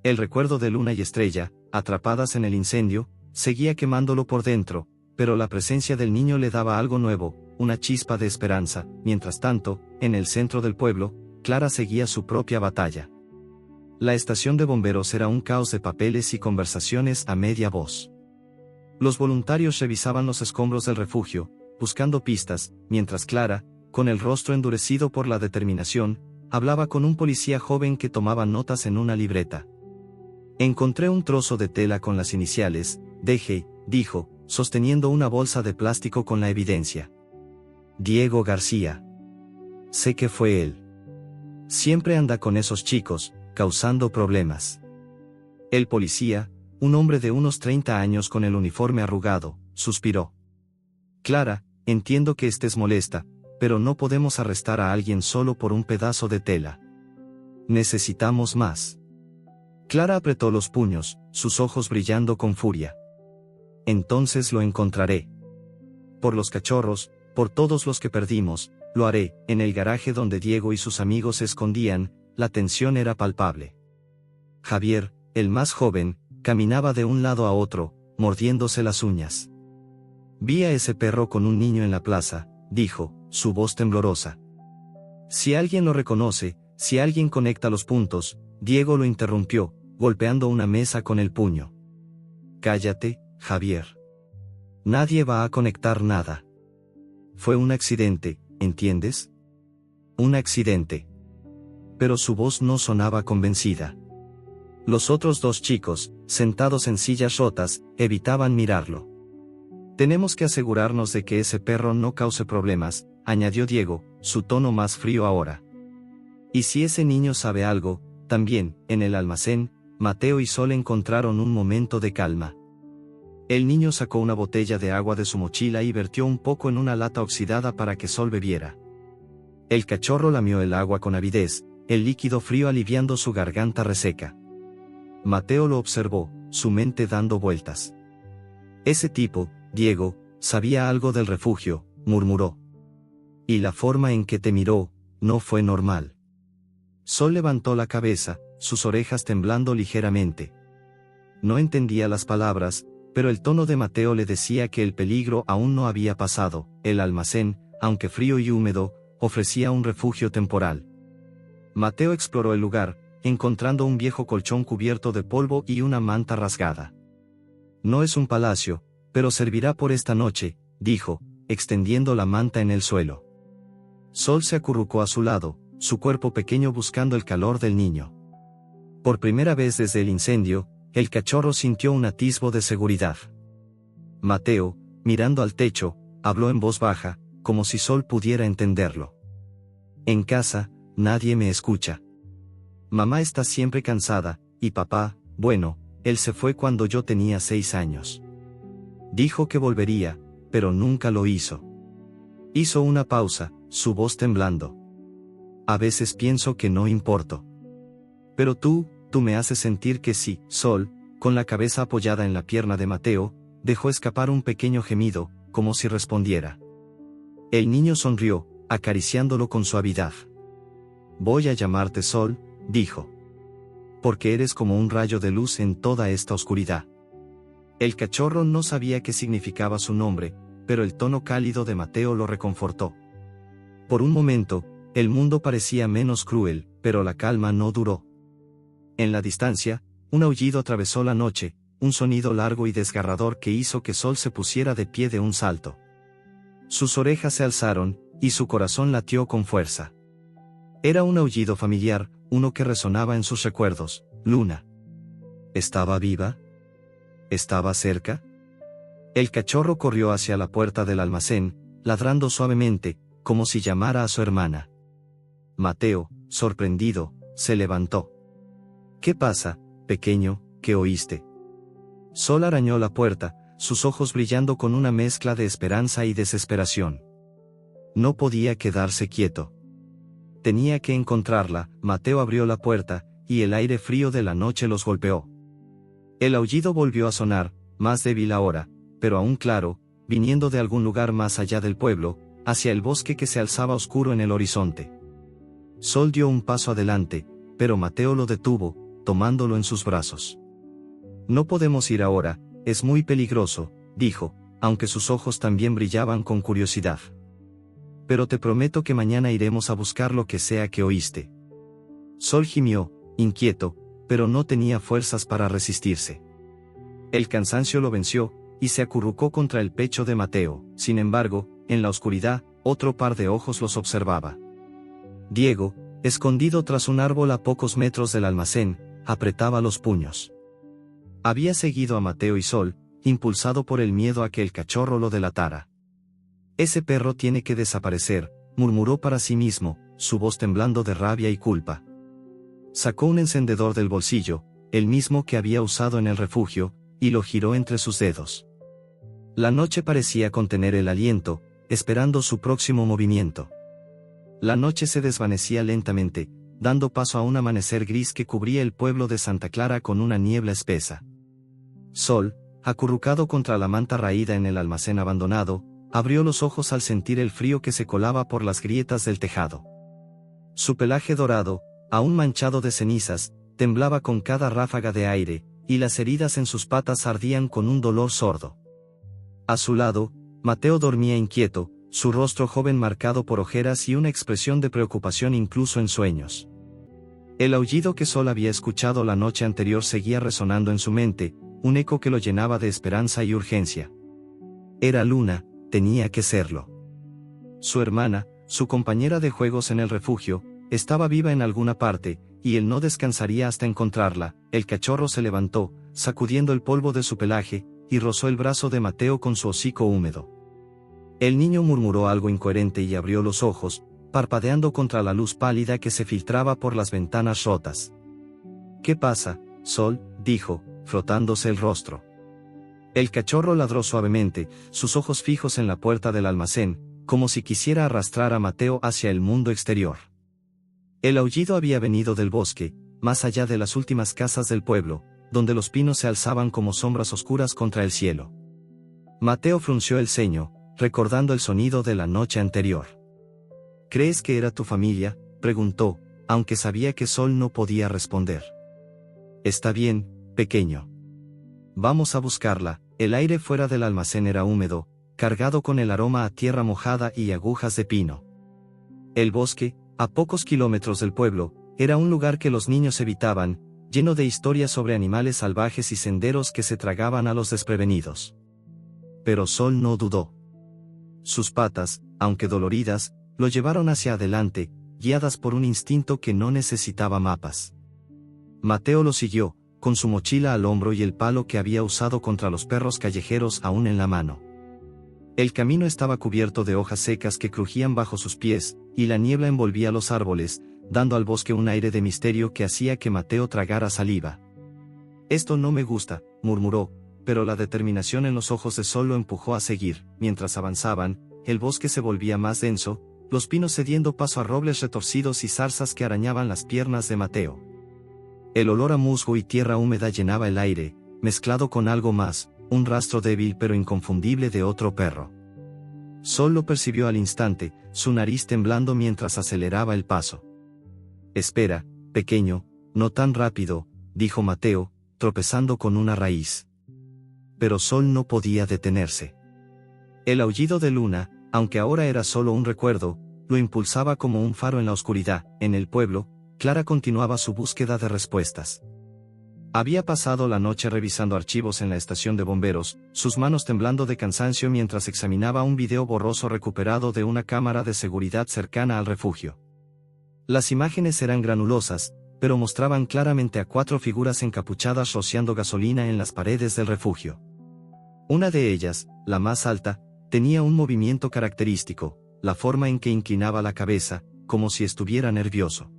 El recuerdo de Luna y Estrella, atrapadas en el incendio, seguía quemándolo por dentro, pero la presencia del niño le daba algo nuevo, una chispa de esperanza. Mientras tanto, en el centro del pueblo, Clara seguía su propia batalla. La estación de bomberos era un caos de papeles y conversaciones a media voz. Los voluntarios revisaban los escombros del refugio, buscando pistas, mientras Clara, con el rostro endurecido por la determinación, hablaba con un policía joven que tomaba notas en una libreta. Encontré un trozo de tela con las iniciales, DG, dijo, sosteniendo una bolsa de plástico con la evidencia. Diego García. Sé que fue él. Siempre anda con esos chicos, causando problemas. El policía, un hombre de unos 30 años con el uniforme arrugado, suspiró. Clara, entiendo que estés molesta, pero no podemos arrestar a alguien solo por un pedazo de tela. Necesitamos más. Clara apretó los puños, sus ojos brillando con furia. Entonces lo encontraré. Por los cachorros, por todos los que perdimos, lo haré. En el garaje donde Diego y sus amigos se escondían, la tensión era palpable. Javier, el más joven, caminaba de un lado a otro, mordiéndose las uñas. Vi a ese perro con un niño en la plaza, dijo, su voz temblorosa. Si alguien lo reconoce, si alguien conecta los puntos. Diego lo interrumpió, golpeando una mesa con el puño. Cállate, Javier. Nadie va a conectar nada. Fue un accidente, ¿entiendes? Un accidente. Pero su voz no sonaba convencida. Los otros dos chicos, sentados en sillas rotas, evitaban mirarlo. Tenemos que asegurarnos de que ese perro no cause problemas, añadió Diego, su tono más frío ahora. Y si ese niño sabe algo. También, en el almacén, Mateo y Sol encontraron un momento de calma. El niño sacó una botella de agua de su mochila y vertió un poco en una lata oxidada para que Sol bebiera. El cachorro lamió el agua con avidez, el líquido frío aliviando su garganta reseca. Mateo lo observó, su mente dando vueltas. Ese tipo, Diego, sabía algo del refugio, murmuró. Y la forma en que te miró, no fue normal. Sol levantó la cabeza, sus orejas temblando ligeramente. No entendía las palabras, pero el tono de Mateo le decía que el peligro aún no había pasado. El almacén, aunque frío y húmedo, ofrecía un refugio temporal. Mateo exploró el lugar, encontrando un viejo colchón cubierto de polvo y una manta rasgada. No es un palacio, pero servirá por esta noche, dijo, extendiendo la manta en el suelo. Sol se acurrucó a su lado, su cuerpo pequeño buscando el calor del niño. Por primera vez desde el incendio, el cachorro sintió un atisbo de seguridad. Mateo, mirando al techo, habló en voz baja, como si Sol pudiera entenderlo. En casa, nadie me escucha. Mamá está siempre cansada, y papá, bueno, él se fue cuando yo tenía 6 años. Dijo que volvería, pero nunca lo hizo. Hizo una pausa, su voz temblando. A veces pienso que no importo. Pero tú me haces sentir que sí. Sol, con la cabeza apoyada en la pierna de Mateo, dejó escapar un pequeño gemido, como si respondiera. El niño sonrió, acariciándolo con suavidad. Voy a llamarte Sol, dijo. Porque eres como un rayo de luz en toda esta oscuridad. El cachorro no sabía qué significaba su nombre, pero el tono cálido de Mateo lo reconfortó. Por un momento, el mundo parecía menos cruel, pero la calma no duró. En la distancia, un aullido atravesó la noche, un sonido largo y desgarrador que hizo que Sol se pusiera de pie de un salto. Sus orejas se alzaron, y su corazón latió con fuerza. Era un aullido familiar, uno que resonaba en sus recuerdos. Luna. ¿Estaba viva? ¿Estaba cerca? El cachorro corrió hacia la puerta del almacén, ladrando suavemente, como si llamara a su hermana. Mateo, sorprendido, se levantó. ¿Qué pasa, pequeño? ¿Qué oíste? Sol arañó la puerta, sus ojos brillando con una mezcla de esperanza y desesperación. No podía quedarse quieto. Tenía que encontrarla. Mateo abrió la puerta, y el aire frío de la noche los golpeó. El aullido volvió a sonar, más débil ahora, pero aún claro, viniendo de algún lugar más allá del pueblo, hacia el bosque que se alzaba oscuro en el horizonte. Sol dio un paso adelante, pero Mateo lo detuvo, tomándolo en sus brazos. No podemos ir ahora, es muy peligroso, dijo, aunque sus ojos también brillaban con curiosidad. Pero te prometo que mañana iremos a buscar lo que sea que oíste. Sol gimió, inquieto, pero no tenía fuerzas para resistirse. El cansancio lo venció, y se acurrucó contra el pecho de Mateo. Sin embargo, en la oscuridad, otro par de ojos los observaba. Diego, escondido tras un árbol a pocos metros del almacén, apretaba los puños. Había seguido a Mateo y Sol, impulsado por el miedo a que el cachorro lo delatara. Ese perro tiene que desaparecer, murmuró para sí mismo, su voz temblando de rabia y culpa. Sacó un encendedor del bolsillo, el mismo que había usado en el refugio, y lo giró entre sus dedos. La noche parecía contener el aliento, esperando su próximo movimiento. La noche se desvanecía lentamente, dando paso a un amanecer gris que cubría el pueblo de Santa Clara con una niebla espesa. Sol, acurrucado contra la manta raída en el almacén abandonado, abrió los ojos al sentir el frío que se colaba por las grietas del tejado. Su pelaje dorado, aún manchado de cenizas, temblaba con cada ráfaga de aire, y las heridas en sus patas ardían con un dolor sordo. A su lado, Mateo dormía inquieto, su rostro joven marcado por ojeras y una expresión de preocupación incluso en sueños. El aullido que Sol había escuchado la noche anterior seguía resonando en su mente, un eco que lo llenaba de esperanza y urgencia. Era Luna, tenía que serlo. Su hermana, su compañera de juegos en el refugio, estaba viva en alguna parte, y él no descansaría hasta encontrarla. El cachorro se levantó, sacudiendo el polvo de su pelaje, y rozó el brazo de Mateo con su hocico húmedo. El niño murmuró algo incoherente y abrió los ojos, parpadeando contra la luz pálida que se filtraba por las ventanas rotas. ¿Qué pasa, Sol?, dijo, frotándose el rostro. El cachorro ladró suavemente, sus ojos fijos en la puerta del almacén, como si quisiera arrastrar a Mateo hacia el mundo exterior. El aullido había venido del bosque, más allá de las últimas casas del pueblo, donde los pinos se alzaban como sombras oscuras contra el cielo. Mateo frunció el ceño, recordando el sonido de la noche anterior. ¿Crees que era tu familia?, preguntó, aunque sabía que Sol no podía responder. Está bien, pequeño. Vamos a buscarla. El aire fuera del almacén era húmedo, cargado con el aroma a tierra mojada y agujas de pino. El bosque, a pocos kilómetros del pueblo, era un lugar que los niños evitaban, lleno de historias sobre animales salvajes y senderos que se tragaban a los desprevenidos. Pero Sol no dudó. Sus patas, aunque doloridas, lo llevaron hacia adelante, guiadas por un instinto que no necesitaba mapas. Mateo lo siguió, con su mochila al hombro y el palo que había usado contra los perros callejeros aún en la mano. El camino estaba cubierto de hojas secas que crujían bajo sus pies, y la niebla envolvía los árboles, dando al bosque un aire de misterio que hacía que Mateo tragara saliva. Esto no me gusta, murmuró, pero la determinación en los ojos de Sol lo empujó a seguir. Mientras avanzaban, el bosque se volvía más denso, los pinos cediendo paso a robles retorcidos y zarzas que arañaban las piernas de Mateo. El olor a musgo y tierra húmeda llenaba el aire, mezclado con algo más, un rastro débil pero inconfundible de otro perro. Sol lo percibió al instante, su nariz temblando mientras aceleraba el paso. «Espera, pequeño, no tan rápido», dijo Mateo, tropezando con una raíz. Pero Sol no podía detenerse. El aullido de Luna, aunque ahora era solo un recuerdo, lo impulsaba como un faro en la oscuridad. En el pueblo, Clara continuaba su búsqueda de respuestas. Había pasado la noche revisando archivos en la estación de bomberos, sus manos temblando de cansancio mientras examinaba un video borroso recuperado de una cámara de seguridad cercana al refugio. Las imágenes eran granulosas, pero mostraban claramente a 4 figuras encapuchadas rociando gasolina en las paredes del refugio. Una de ellas, la más alta, tenía un movimiento característico, la forma en que inclinaba la cabeza, como si estuviera nervioso.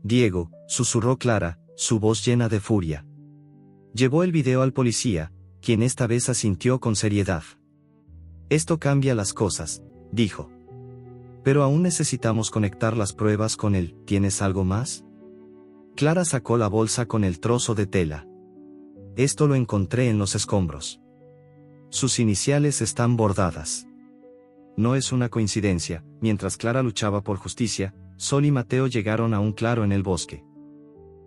«Diego», susurró Clara, su voz llena de furia. Llevó el video al policía, quien esta vez asintió con seriedad. «Esto cambia las cosas», dijo. «Pero aún necesitamos conectar las pruebas con él. ¿Tienes algo más?» Clara sacó la bolsa con el trozo de tela. «Esto lo encontré en los escombros. Sus iniciales están bordadas». No es una coincidencia. Mientras Clara luchaba por justicia, Sol y Mateo llegaron a un claro en el bosque.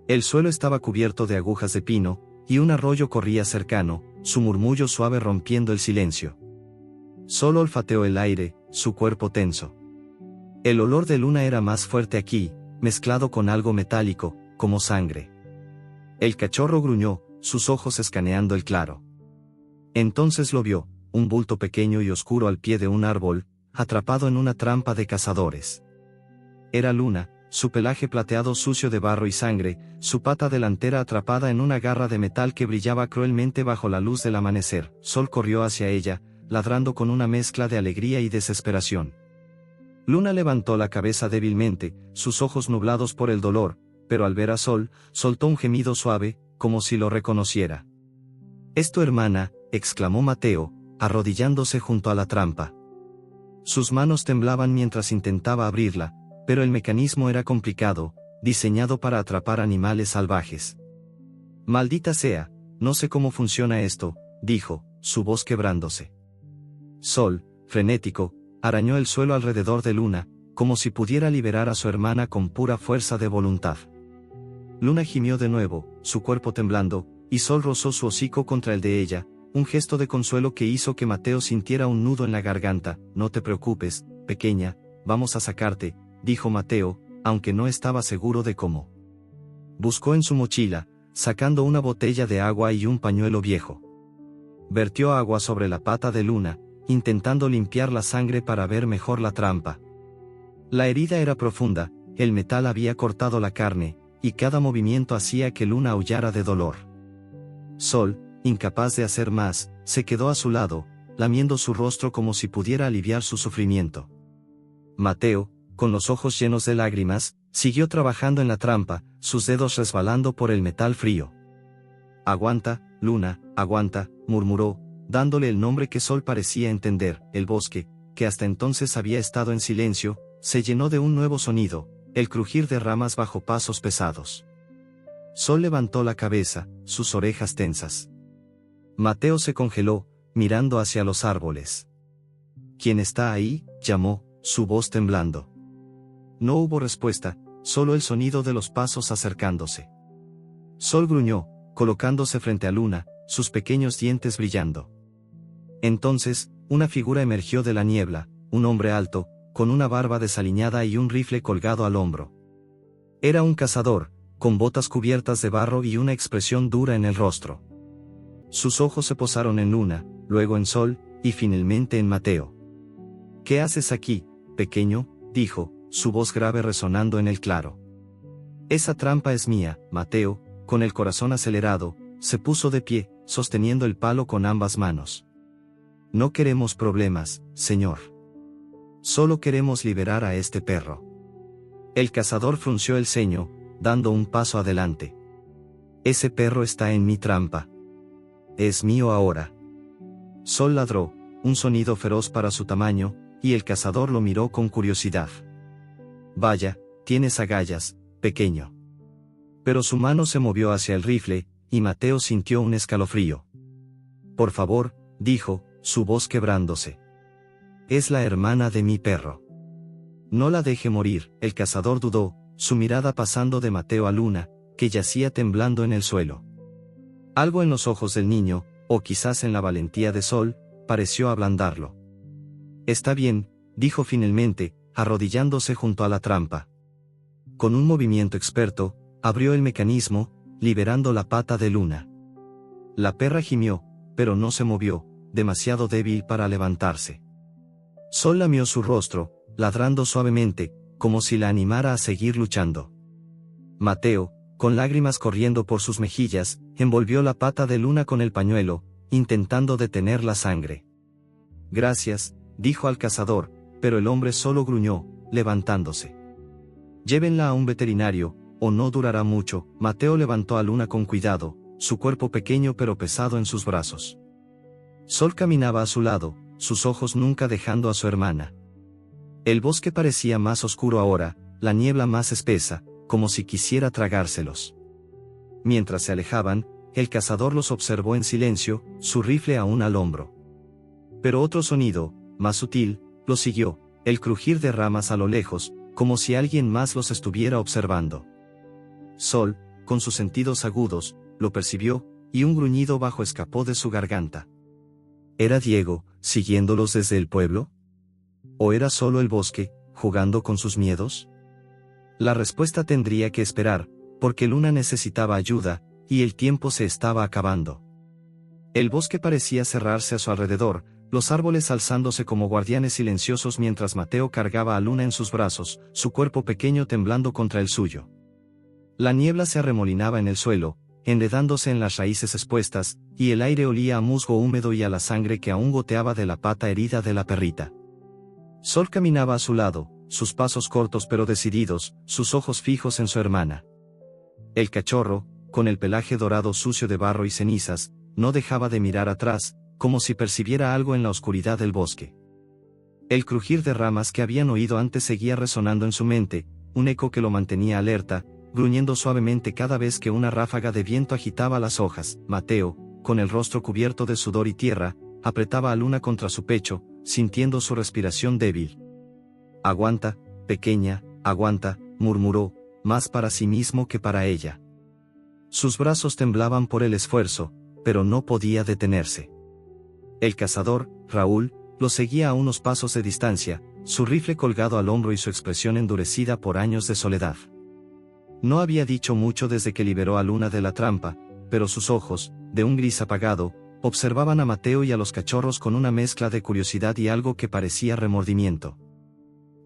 El suelo estaba cubierto de agujas de pino, y un arroyo corría cercano, su murmullo suave rompiendo el silencio. Sol olfateó el aire, su cuerpo tenso. El olor de Luna era más fuerte aquí, mezclado con algo metálico, como sangre. El cachorro gruñó, sus ojos escaneando el claro. Entonces lo vio, un bulto pequeño y oscuro al pie de un árbol, atrapado en una trampa de cazadores. Era Luna, su pelaje plateado sucio de barro y sangre, su pata delantera atrapada en una garra de metal que brillaba cruelmente bajo la luz del amanecer. Sol corrió hacia ella, ladrando con una mezcla de alegría y desesperación. Luna levantó la cabeza débilmente, sus ojos nublados por el dolor, pero al ver a Sol, soltó un gemido suave, como si lo reconociera. «Es tu hermana», exclamó Mateo, arrodillándose junto a la trampa. Sus manos temblaban mientras intentaba abrirla, pero el mecanismo era complicado, diseñado para atrapar animales salvajes. «Maldita sea, no sé cómo funciona esto», dijo, su voz quebrándose. Sol, frenético, arañó el suelo alrededor de Luna, como si pudiera liberar a su hermana con pura fuerza de voluntad. Luna gimió de nuevo, su cuerpo temblando, y Sol rozó su hocico contra el de ella, un gesto de consuelo que hizo que Mateo sintiera un nudo en la garganta. «No te preocupes, pequeña, vamos a sacarte», dijo Mateo, aunque no estaba seguro de cómo. Buscó en su mochila, sacando una botella de agua y un pañuelo viejo. Vertió agua sobre la pata de Luna, intentando limpiar la sangre para ver mejor la trampa. La herida era profunda, el metal había cortado la carne, y cada movimiento hacía que Luna aullara de dolor. Sol, incapaz de hacer más, se quedó a su lado, lamiendo su rostro como si pudiera aliviar su sufrimiento. Mateo, con los ojos llenos de lágrimas, siguió trabajando en la trampa, sus dedos resbalando por el metal frío. «Aguanta, Luna, aguanta», murmuró, dándole el nombre que Sol parecía entender. El bosque, que hasta entonces había estado en silencio, se llenó de un nuevo sonido, el crujir de ramas bajo pasos pesados. Sol levantó la cabeza, sus orejas tensas. Mateo se congeló, mirando hacia los árboles. «¿Quién está ahí?», llamó, su voz temblando. No hubo respuesta, solo el sonido de los pasos acercándose. Sol gruñó, colocándose frente a Luna, sus pequeños dientes brillando. Entonces, una figura emergió de la niebla, un hombre alto, con una barba desaliñada y un rifle colgado al hombro. Era un cazador, con botas cubiertas de barro y una expresión dura en el rostro. Sus ojos se posaron en Luna, luego en Sol, y finalmente en Mateo. «¿Qué haces aquí, pequeño?», dijo, su voz grave resonando en el claro. «Esa trampa es mía». Mateo, con el corazón acelerado, se puso de pie, sosteniendo el palo con ambas manos. «No queremos problemas, señor. Solo queremos liberar a este perro». El cazador frunció el ceño, dando un paso adelante. «Ese perro está en mi trampa. Es mío ahora». Sol ladró, un sonido feroz para su tamaño, y el cazador lo miró con curiosidad. Vaya, tienes agallas, pequeño. Pero su mano se movió hacia el rifle, y Mateo sintió un escalofrío. Por favor, dijo, su voz quebrándose. Es la hermana de mi perro. No la deje morir. El cazador dudó, su mirada pasando de Mateo a Luna, que yacía temblando en el suelo. Algo en los ojos del niño, o quizás en la valentía de Sol, pareció ablandarlo. Está bien, dijo finalmente, arrodillándose junto a la trampa. Con un movimiento experto, abrió el mecanismo, liberando la pata de Luna. La perra gimió, pero no se movió, demasiado débil para levantarse. Sol lamió su rostro, ladrando suavemente, como si la animara a seguir luchando. Mateo, con lágrimas corriendo por sus mejillas, envolvió la pata de Luna con el pañuelo, intentando detener la sangre. Gracias, dijo al cazador, pero el hombre solo gruñó, levantándose. Llévenla a un veterinario, o no durará mucho. Mateo levantó a Luna con cuidado, su cuerpo pequeño pero pesado en sus brazos. Sol caminaba a su lado, sus ojos nunca dejando a su hermana. El bosque parecía más oscuro ahora, la niebla más espesa, como si quisiera tragárselos. Mientras se alejaban, el cazador los observó en silencio, su rifle aún al hombro. Pero otro sonido, más sutil, los siguió, el crujir de ramas a lo lejos, como si alguien más los estuviera observando. Sol, con sus sentidos agudos, lo percibió, y un gruñido bajo escapó de su garganta. ¿Era Diego, siguiéndolos desde el pueblo? ¿O era solo el bosque, jugando con sus miedos? La respuesta tendría que esperar, porque Luna necesitaba ayuda, y el tiempo se estaba acabando. El bosque parecía cerrarse a su alrededor, los árboles alzándose como guardianes silenciosos mientras Mateo cargaba a Luna en sus brazos, su cuerpo pequeño temblando contra el suyo. La niebla se arremolinaba en el suelo, enredándose en las raíces expuestas, y el aire olía a musgo húmedo y a la sangre que aún goteaba de la pata herida de la perrita. Sol caminaba a su lado, sus pasos cortos pero decididos, sus ojos fijos en su hermana. El cachorro, con el pelaje dorado sucio de barro y cenizas, no dejaba de mirar atrás, como si percibiera algo en la oscuridad del bosque. El crujir de ramas que habían oído antes seguía resonando en su mente, un eco que lo mantenía alerta, gruñendo suavemente cada vez que una ráfaga de viento agitaba las hojas. Mateo, con el rostro cubierto de sudor y tierra, apretaba a Luna contra su pecho, sintiendo su respiración débil. Aguanta, pequeña, aguanta, murmuró, más para sí mismo que para ella. Sus brazos temblaban por el esfuerzo, pero no podía detenerse. El cazador, Raúl, lo seguía a unos pasos de distancia, su rifle colgado al hombro y su expresión endurecida por años de soledad. No había dicho mucho desde que liberó a Luna de la trampa, pero sus ojos, de un gris apagado, observaban a Mateo y a los cachorros con una mezcla de curiosidad y algo que parecía remordimiento.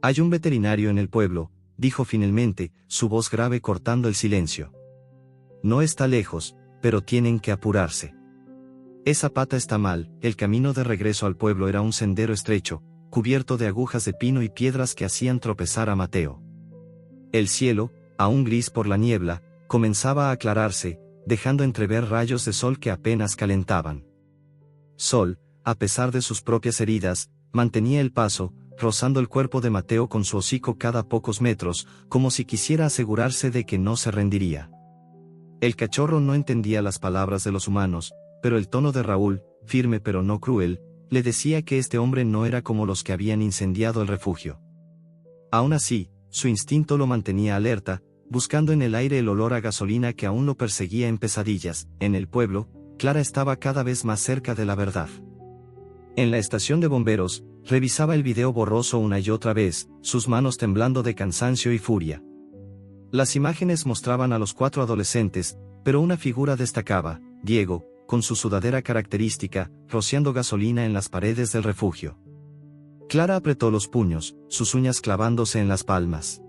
Hay un veterinario en el pueblo, dijo finalmente, su voz grave cortando el silencio. No está lejos, pero tienen que apurarse. Esa pata está mal. El camino de regreso al pueblo era un sendero estrecho, cubierto de agujas de pino y piedras que hacían tropezar a Mateo. El cielo, aún gris por la niebla, comenzaba a aclararse, dejando entrever rayos de sol que apenas calentaban. Sol, a pesar de sus propias heridas, mantenía el paso, rozando el cuerpo de Mateo con su hocico cada pocos metros, como si quisiera asegurarse de que no se rendiría. El cachorro no entendía las palabras de los humanos, pero el tono de Raúl, firme pero no cruel, le decía que este hombre no era como los que habían incendiado el refugio. Aún así, su instinto lo mantenía alerta, buscando en el aire el olor a gasolina que aún lo perseguía en pesadillas. En el pueblo, Clara estaba cada vez más cerca de la verdad. En la estación de bomberos, revisaba el video borroso una y otra vez, sus manos temblando de cansancio y furia. Las imágenes mostraban a los 4 adolescentes, pero una figura destacaba, Diego, con su sudadera característica, rociando gasolina en las paredes del refugio. Clara apretó los puños, sus uñas clavándose en las palmas.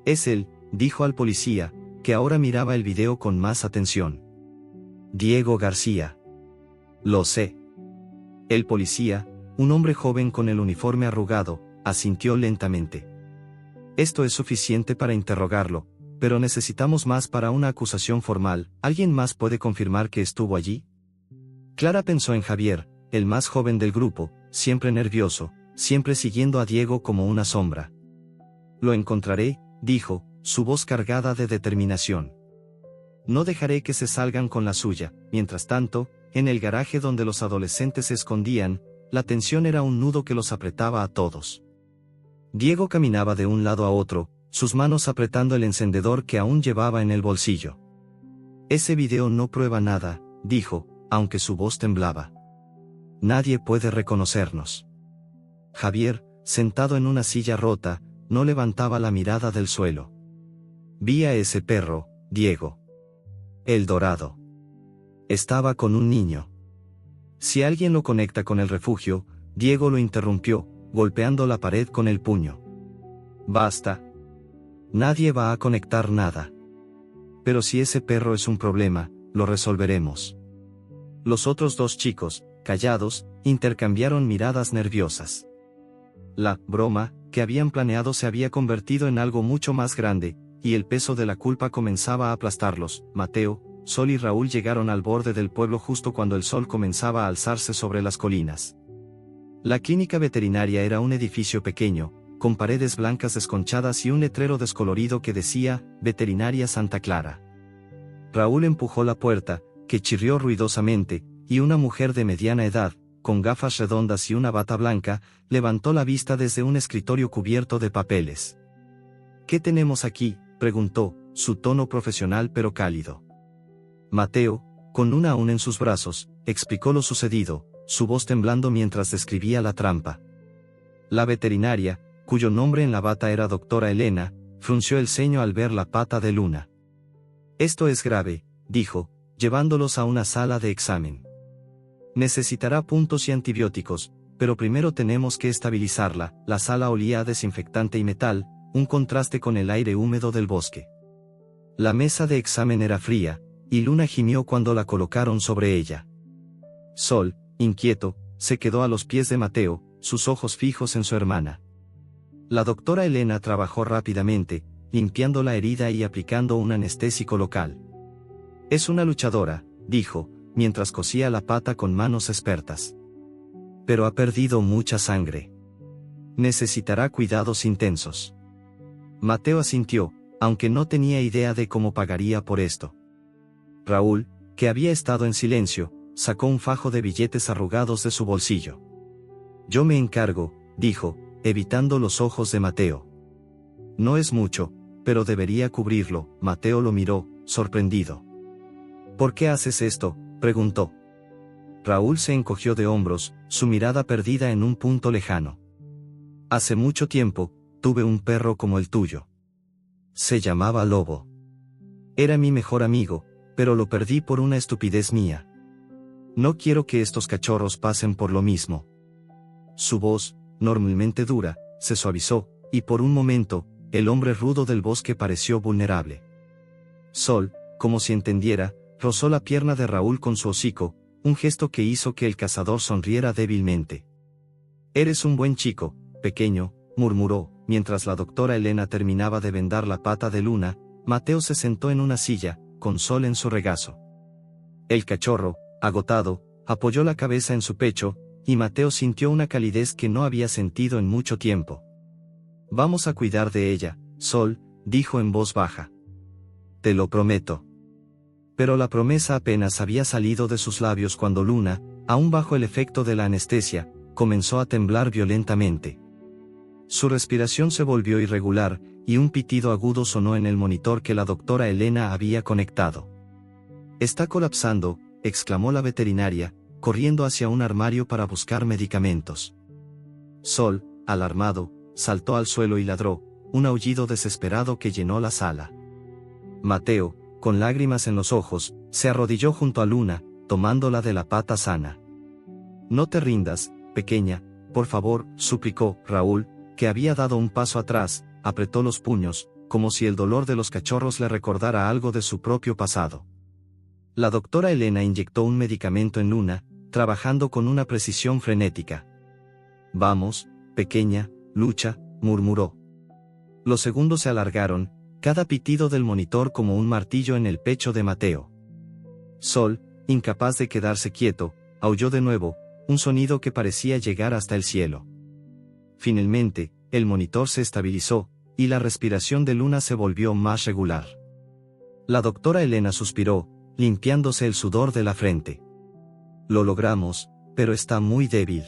Es él, dijo al policía, que ahora miraba el video con más atención. Diego García. Lo sé. El policía, un hombre joven con el uniforme arrugado, asintió lentamente. Esto es suficiente para interrogarlo, pero necesitamos más para una acusación formal. ¿Alguien más puede confirmar que estuvo allí? Clara pensó en Javier, el más joven del grupo, siempre nervioso, siempre siguiendo a Diego como una sombra. Lo encontraré, dijo, su voz cargada de determinación. No dejaré que se salgan con la suya. Mientras tanto, en el garaje donde los adolescentes se escondían, la tensión era un nudo que los apretaba a todos. Diego caminaba de un lado a otro, sus manos apretando el encendedor que aún llevaba en el bolsillo. Ese video no prueba nada, dijo, aunque su voz temblaba. Nadie puede reconocernos. Javier, sentado en una silla rota, no levantaba la mirada del suelo. Vi a ese perro, Diego. El dorado. Estaba con un niño. Si alguien lo conecta con el refugio, Diego lo interrumpió, golpeando la pared con el puño. Basta. Nadie va a conectar nada. Pero si ese perro es un problema, lo resolveremos. Los otros dos chicos, callados, intercambiaron miradas nerviosas. La broma que habían planeado se había convertido en algo mucho más grande, y el peso de la culpa comenzaba a aplastarlos. Mateo, Sol y Raúl llegaron al borde del pueblo justo cuando el sol comenzaba a alzarse sobre las colinas. La clínica veterinaria era un edificio pequeño, con paredes blancas desconchadas y un letrero descolorido que decía, Veterinaria Santa Clara. Raúl empujó la puerta, que chirrió ruidosamente, y una mujer de mediana edad, con gafas redondas y una bata blanca, levantó la vista desde un escritorio cubierto de papeles. ¿Qué tenemos aquí?, preguntó, su tono profesional pero cálido. Mateo, con una aún en sus brazos, explicó lo sucedido, su voz temblando mientras describía la trampa. La veterinaria, cuyo nombre en la bata era doctora Elena, frunció el ceño al ver la pata de Luna. Esto es grave, dijo, llevándolos a una sala de examen. Necesitará puntos y antibióticos, pero primero tenemos que estabilizarla. La sala olía a desinfectante y metal, un contraste con el aire húmedo del bosque. La mesa de examen era fría, y Luna gimió cuando la colocaron sobre ella. Sol, inquieto, se quedó a los pies de Mateo, sus ojos fijos en su hermana. La doctora Elena trabajó rápidamente, limpiando la herida y aplicando un anestésico local. Es una luchadora, dijo, mientras cosía la pata con manos expertas. Pero ha perdido mucha sangre. Necesitará cuidados intensos. Mateo asintió, aunque no tenía idea de cómo pagaría por esto. Raúl, que había estado en silencio, sacó un fajo de billetes arrugados de su bolsillo. Yo me encargo, dijo, evitando los ojos de Mateo. No es mucho, pero debería cubrirlo. Mateo lo miró, sorprendido. ¿Por qué haces esto?, preguntó. Raúl se encogió de hombros, su mirada perdida en un punto lejano. Hace mucho tiempo, tuve un perro como el tuyo. Se llamaba Lobo. Era mi mejor amigo, pero lo perdí por una estupidez mía. No quiero que estos cachorros pasen por lo mismo. Su voz, normalmente dura, se suavizó, y por un momento, el hombre rudo del bosque pareció vulnerable. Sol, como si entendiera, rozó la pierna de Raúl con su hocico, un gesto que hizo que el cazador sonriera débilmente. Eres un buen chico, pequeño, murmuró, mientras la doctora Elena terminaba de vendar la pata de Luna. Mateo se sentó en una silla, con Sol en su regazo. El cachorro, agotado, apoyó la cabeza en su pecho, y Mateo sintió una calidez que no había sentido en mucho tiempo. Vamos a cuidar de ella, Sol, dijo en voz baja. Te lo prometo. Pero la promesa apenas había salido de sus labios cuando Luna, aún bajo el efecto de la anestesia, comenzó a temblar violentamente. Su respiración se volvió irregular, y un pitido agudo sonó en el monitor que la doctora Elena había conectado. Está colapsando, exclamó la veterinaria, corriendo hacia un armario para buscar medicamentos. Sol, alarmado, saltó al suelo y ladró, un aullido desesperado que llenó la sala. Mateo, con lágrimas en los ojos, se arrodilló junto a Luna, tomándola de la pata sana. No te rindas, pequeña, por favor, suplicó. Raúl, que había dado un paso atrás, apretó los puños, como si el dolor de los cachorros le recordara algo de su propio pasado. La doctora Elena inyectó un medicamento en Luna, trabajando con una precisión frenética. Vamos, pequeña, lucha, murmuró. Los segundos se alargaron, cada pitido del monitor como un martillo en el pecho de Mateo. Sol, incapaz de quedarse quieto, aulló de nuevo, un sonido que parecía llegar hasta el cielo. Finalmente, el monitor se estabilizó, y la respiración de Luna se volvió más regular. La doctora Elena suspiró, limpiándose el sudor de la frente. Lo logramos, pero está muy débil.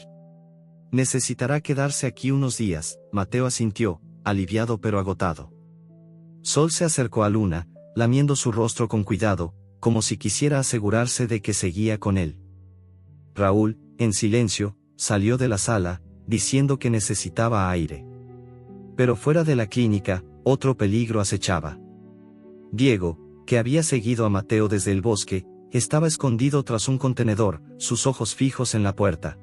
Necesitará quedarse aquí unos días, Mateo asintió, aliviado pero agotado. Sol se acercó a Luna, lamiendo su rostro con cuidado, como si quisiera asegurarse de que seguía con él. Raúl, en silencio, salió de la sala, diciendo que necesitaba aire. Pero fuera de la clínica, otro peligro acechaba. Diego, que había seguido a Mateo desde el bosque, estaba escondido tras un contenedor, sus ojos fijos en la puerta.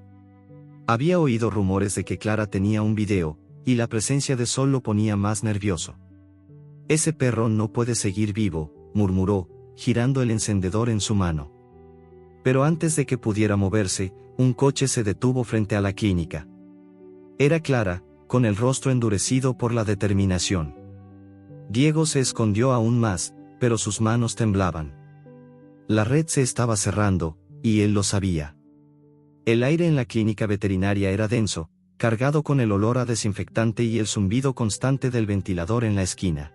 Había oído rumores de que Clara tenía un video, y la presencia de Sol lo ponía más nervioso. Ese perro no puede seguir vivo, murmuró, girando el encendedor en su mano. Pero antes de que pudiera moverse, un coche se detuvo frente a la clínica. Era Clara, con el rostro endurecido por la determinación. Diego se escondió aún más, pero sus manos temblaban. La red se estaba cerrando, y él lo sabía. El aire en la clínica veterinaria era denso, cargado con el olor a desinfectante y el zumbido constante del ventilador en la esquina.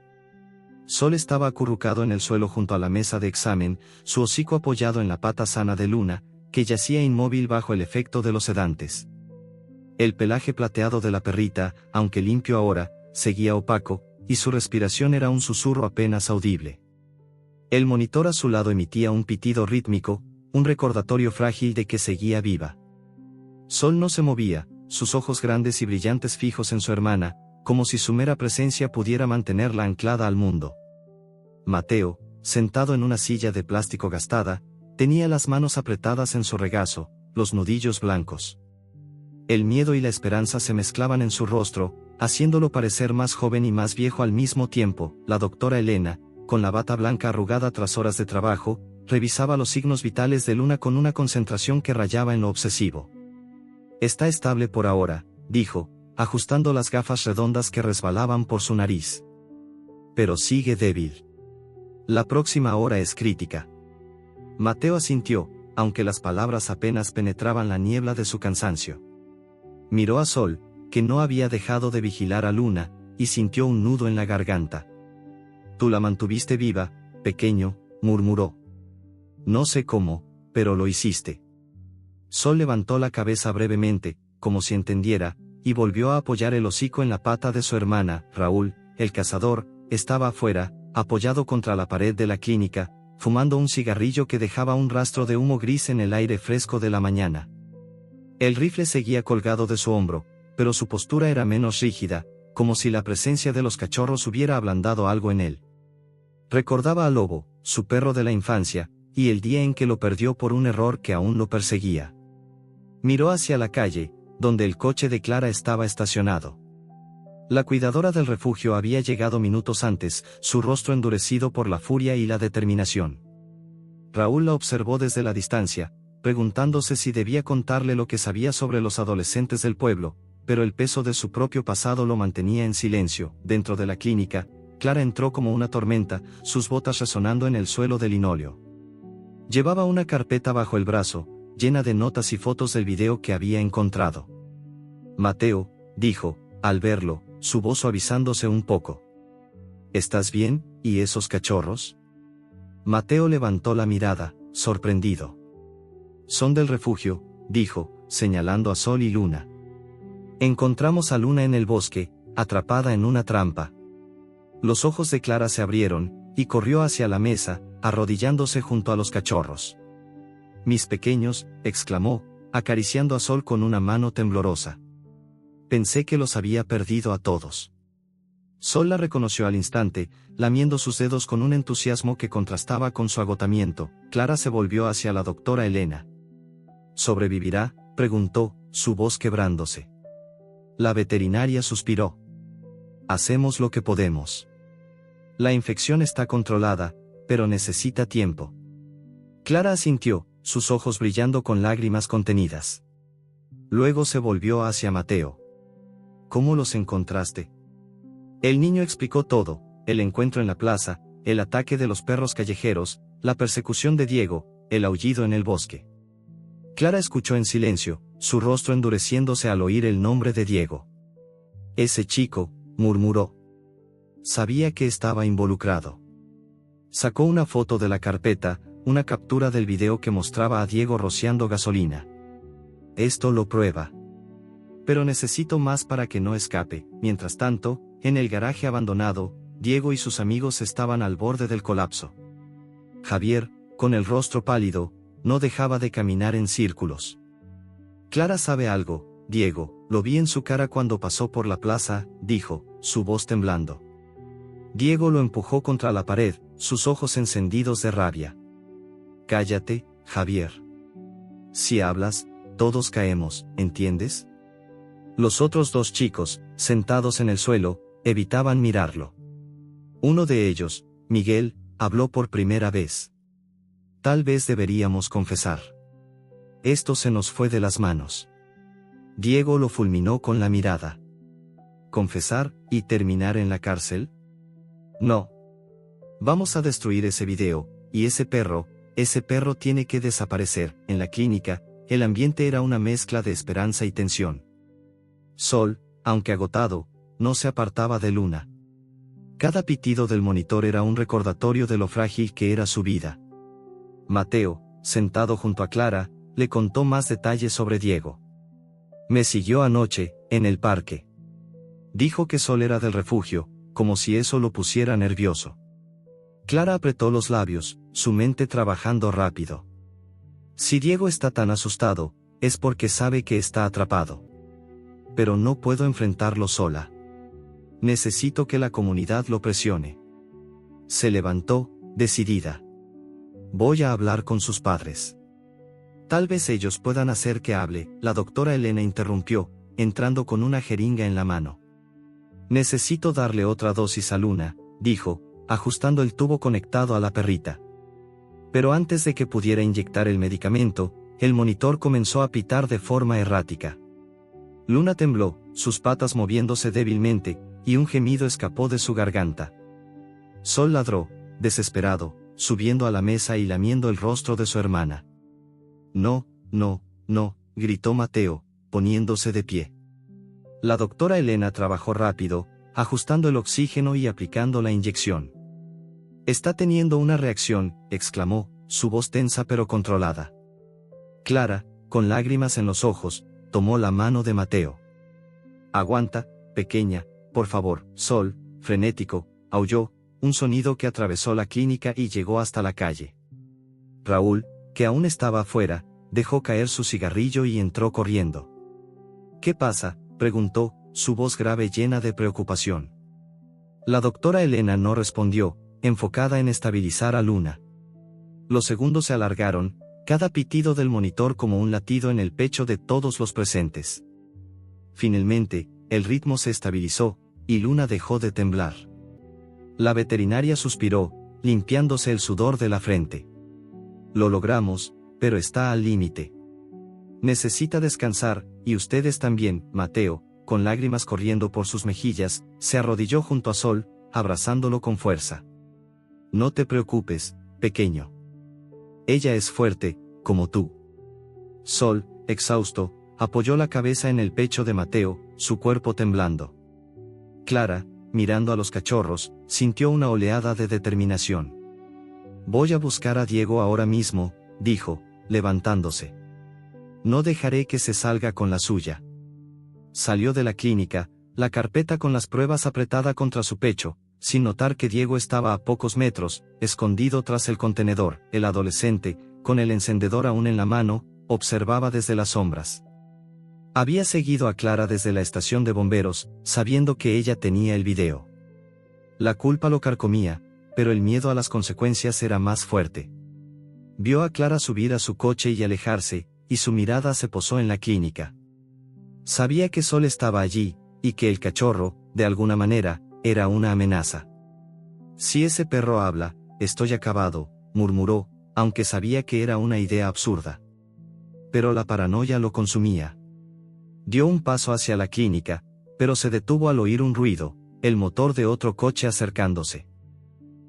Sol estaba acurrucado en el suelo junto a la mesa de examen, su hocico apoyado en la pata sana de Luna, que yacía inmóvil bajo el efecto de los sedantes. El pelaje plateado de la perrita, aunque limpio ahora, seguía opaco, y su respiración era un susurro apenas audible. El monitor a su lado emitía un pitido rítmico, un recordatorio frágil de que seguía viva. Sol no se movía, sus ojos grandes y brillantes fijos en su hermana, como si su mera presencia pudiera mantenerla anclada al mundo. Mateo, sentado en una silla de plástico gastada, tenía las manos apretadas en su regazo, los nudillos blancos. El miedo y la esperanza se mezclaban en su rostro, haciéndolo parecer más joven y más viejo al mismo tiempo. La doctora Elena, con la bata blanca arrugada tras horas de trabajo, revisaba los signos vitales de Luna con una concentración que rayaba en lo obsesivo. Está estable por ahora, dijo, ajustando las gafas redondas que resbalaban por su nariz. Pero sigue débil. La próxima hora es crítica. Mateo asintió, aunque las palabras apenas penetraban la niebla de su cansancio. Miró a Sol, que no había dejado de vigilar a Luna, y sintió un nudo en la garganta. Tú la mantuviste viva, pequeño, murmuró. No sé cómo, pero lo hiciste. Sol levantó la cabeza brevemente, como si entendiera, y volvió a apoyar el hocico en la pata de su hermana. Raúl, el cazador, estaba afuera, apoyado contra la pared de la clínica, fumando un cigarrillo que dejaba un rastro de humo gris en el aire fresco de la mañana. El rifle seguía colgado de su hombro, pero su postura era menos rígida, como si la presencia de los cachorros hubiera ablandado algo en él. Recordaba a Lobo, su perro de la infancia, y el día en que lo perdió por un error que aún lo perseguía. Miró hacia la calle, donde el coche de Clara estaba estacionado. La cuidadora del refugio había llegado minutos antes, su rostro endurecido por la furia y la determinación. Raúl la observó desde la distancia, preguntándose si debía contarle lo que sabía sobre los adolescentes del pueblo, pero el peso de su propio pasado lo mantenía en silencio. Dentro de la clínica, Clara entró como una tormenta, sus botas resonando en el suelo de linóleo. Llevaba una carpeta bajo el brazo, llena de notas y fotos del video que había encontrado. Mateo, dijo, al verlo, su voz suavizándose un poco. ¿Estás bien, y esos cachorros? Mateo levantó la mirada, sorprendido. Son del refugio, dijo, señalando a Sol y Luna. Encontramos a Luna en el bosque, atrapada en una trampa. Los ojos de Clara se abrieron, y corrió hacia la mesa, arrodillándose junto a los cachorros. Mis pequeños, exclamó, acariciando a Sol con una mano temblorosa. Pensé que los había perdido a todos. Sol la reconoció al instante, lamiendo sus dedos con un entusiasmo que contrastaba con su agotamiento. Clara se volvió hacia la doctora Elena. ¿Sobrevivirá?, preguntó, su voz quebrándose. La veterinaria suspiró. Hacemos lo que podemos. La infección está controlada, pero necesita tiempo. Clara asintió, sus ojos brillando con lágrimas contenidas. Luego se volvió hacia Mateo. ¿Cómo los encontraste? El niño explicó todo, el encuentro en la plaza, el ataque de los perros callejeros, la persecución de Diego, el aullido en el bosque. Clara escuchó en silencio, su rostro endureciéndose al oír el nombre de Diego. Ese chico, murmuró. Sabía que estaba involucrado. Sacó una foto de la carpeta, una captura del video que mostraba a Diego rociando gasolina. Esto lo prueba. Pero necesito más para que no escape. Mientras tanto, en el garaje abandonado, Diego y sus amigos estaban al borde del colapso. Javier, con el rostro pálido, no dejaba de caminar en círculos. Clara sabe algo, Diego, lo vi en su cara cuando pasó por la plaza, dijo, su voz temblando. Diego lo empujó contra la pared, sus ojos encendidos de rabia. Cállate, Javier. Si hablas, todos caemos, ¿entiendes? Los otros dos chicos, sentados en el suelo, evitaban mirarlo. Uno de ellos, Miguel, habló por primera vez. Tal vez deberíamos confesar. Esto se nos fue de las manos. Diego lo fulminó con la mirada. ¿Confesar y terminar en la cárcel? No. Vamos a destruir ese video, y ese perro tiene que desaparecer. En la clínica, el ambiente era una mezcla de esperanza y tensión. Sol, aunque agotado, no se apartaba de Luna. Cada pitido del monitor era un recordatorio de lo frágil que era su vida. Mateo, sentado junto a Clara, le contó más detalles sobre Diego. Me siguió anoche, en el parque. Dijo que Sol era del refugio, como si eso lo pusiera nervioso. Clara apretó los labios, su mente trabajando rápido. Si Diego está tan asustado, es porque sabe que está atrapado. Pero no puedo enfrentarlo sola. Necesito que la comunidad lo presione. Se levantó, decidida. Voy a hablar con sus padres. Tal vez ellos puedan hacer que hable. La doctora Elena interrumpió, entrando con una jeringa en la mano. Necesito darle otra dosis a Luna, dijo, ajustando el tubo conectado a la perrita. Pero antes de que pudiera inyectar el medicamento, el monitor comenzó a pitar de forma errática. Luna tembló, sus patas moviéndose débilmente, y un gemido escapó de su garganta. Sol ladró, desesperado, subiendo a la mesa y lamiendo el rostro de su hermana. No, no, no, gritó Mateo, poniéndose de pie. La doctora Elena trabajó rápido, ajustando el oxígeno y aplicando la inyección. Está teniendo una reacción, exclamó, su voz tensa pero controlada. Clara, con lágrimas en los ojos, tomó la mano de Mateo. Aguanta, pequeña, por favor. Sol, frenético, aulló, un sonido que atravesó la clínica y llegó hasta la calle. Raúl, que aún estaba afuera, dejó caer su cigarrillo y entró corriendo. ¿Qué pasa?, preguntó, su voz grave llena de preocupación. La doctora Elena no respondió, enfocada en estabilizar a Luna. Los segundos se alargaron, cada pitido del monitor como un latido en el pecho de todos los presentes. Finalmente, el ritmo se estabilizó, y Luna dejó de temblar. La veterinaria suspiró, limpiándose el sudor de la frente. Lo logramos, pero está al límite. Necesita descansar, y ustedes también. Mateo, con lágrimas corriendo por sus mejillas, se arrodilló junto a Sol, abrazándolo con fuerza. No te preocupes, pequeño. Ella es fuerte, como tú. Sol, exhausto, apoyó la cabeza en el pecho de Mateo, su cuerpo temblando. Clara, mirando a los cachorros, sintió una oleada de determinación. Voy a buscar a Diego ahora mismo, dijo, levantándose. No dejaré que se salga con la suya. Salió de la clínica, la carpeta con las pruebas apretada contra su pecho, sin notar que Diego estaba a pocos metros, escondido tras el contenedor. El adolescente, con el encendedor aún en la mano, observaba desde las sombras. Había seguido a Clara desde la estación de bomberos, sabiendo que ella tenía el video. La culpa lo carcomía, pero el miedo a las consecuencias era más fuerte. Vio a Clara subir a su coche y alejarse, y su mirada se posó en la clínica. Sabía que Sol estaba allí, y que el cachorro, de alguna manera, era una amenaza. Si ese perro habla, estoy acabado, murmuró, aunque sabía que era una idea absurda. Pero la paranoia lo consumía. Dio un paso hacia la clínica, pero se detuvo al oír un ruido, el motor de otro coche acercándose.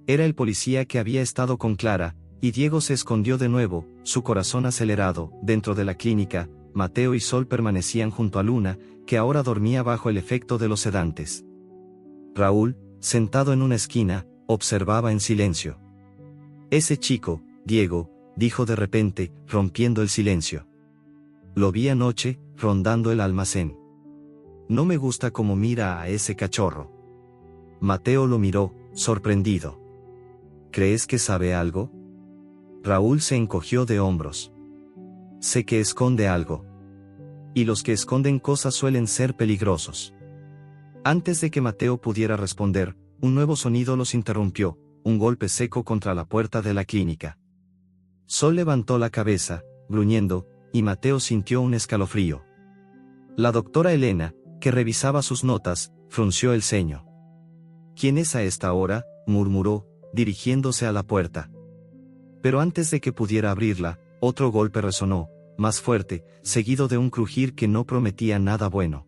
Era el policía que había estado con Clara, y Diego se escondió de nuevo, su corazón acelerado. Dentro de la clínica, Mateo y Sol permanecían junto a Luna, que ahora dormía bajo el efecto de los sedantes. Raúl, sentado en una esquina, observaba en silencio. Ese chico, Diego, dijo de repente, rompiendo el silencio. Lo vi anoche, rondando el almacén. No me gusta cómo mira a ese cachorro. Mateo lo miró, sorprendido. ¿Crees que sabe algo? Raúl se encogió de hombros. Sé que esconde algo. Y los que esconden cosas suelen ser peligrosos. Antes de que Mateo pudiera responder, un nuevo sonido los interrumpió, un golpe seco contra la puerta de la clínica. Sol levantó la cabeza, gruñendo, y Mateo sintió un escalofrío. La doctora Elena, que revisaba sus notas, frunció el ceño. ¿Quién es a esta hora?, murmuró, dirigiéndose a la puerta. Pero antes de que pudiera abrirla, otro golpe resonó, más fuerte, seguido de un crujir que no prometía nada bueno.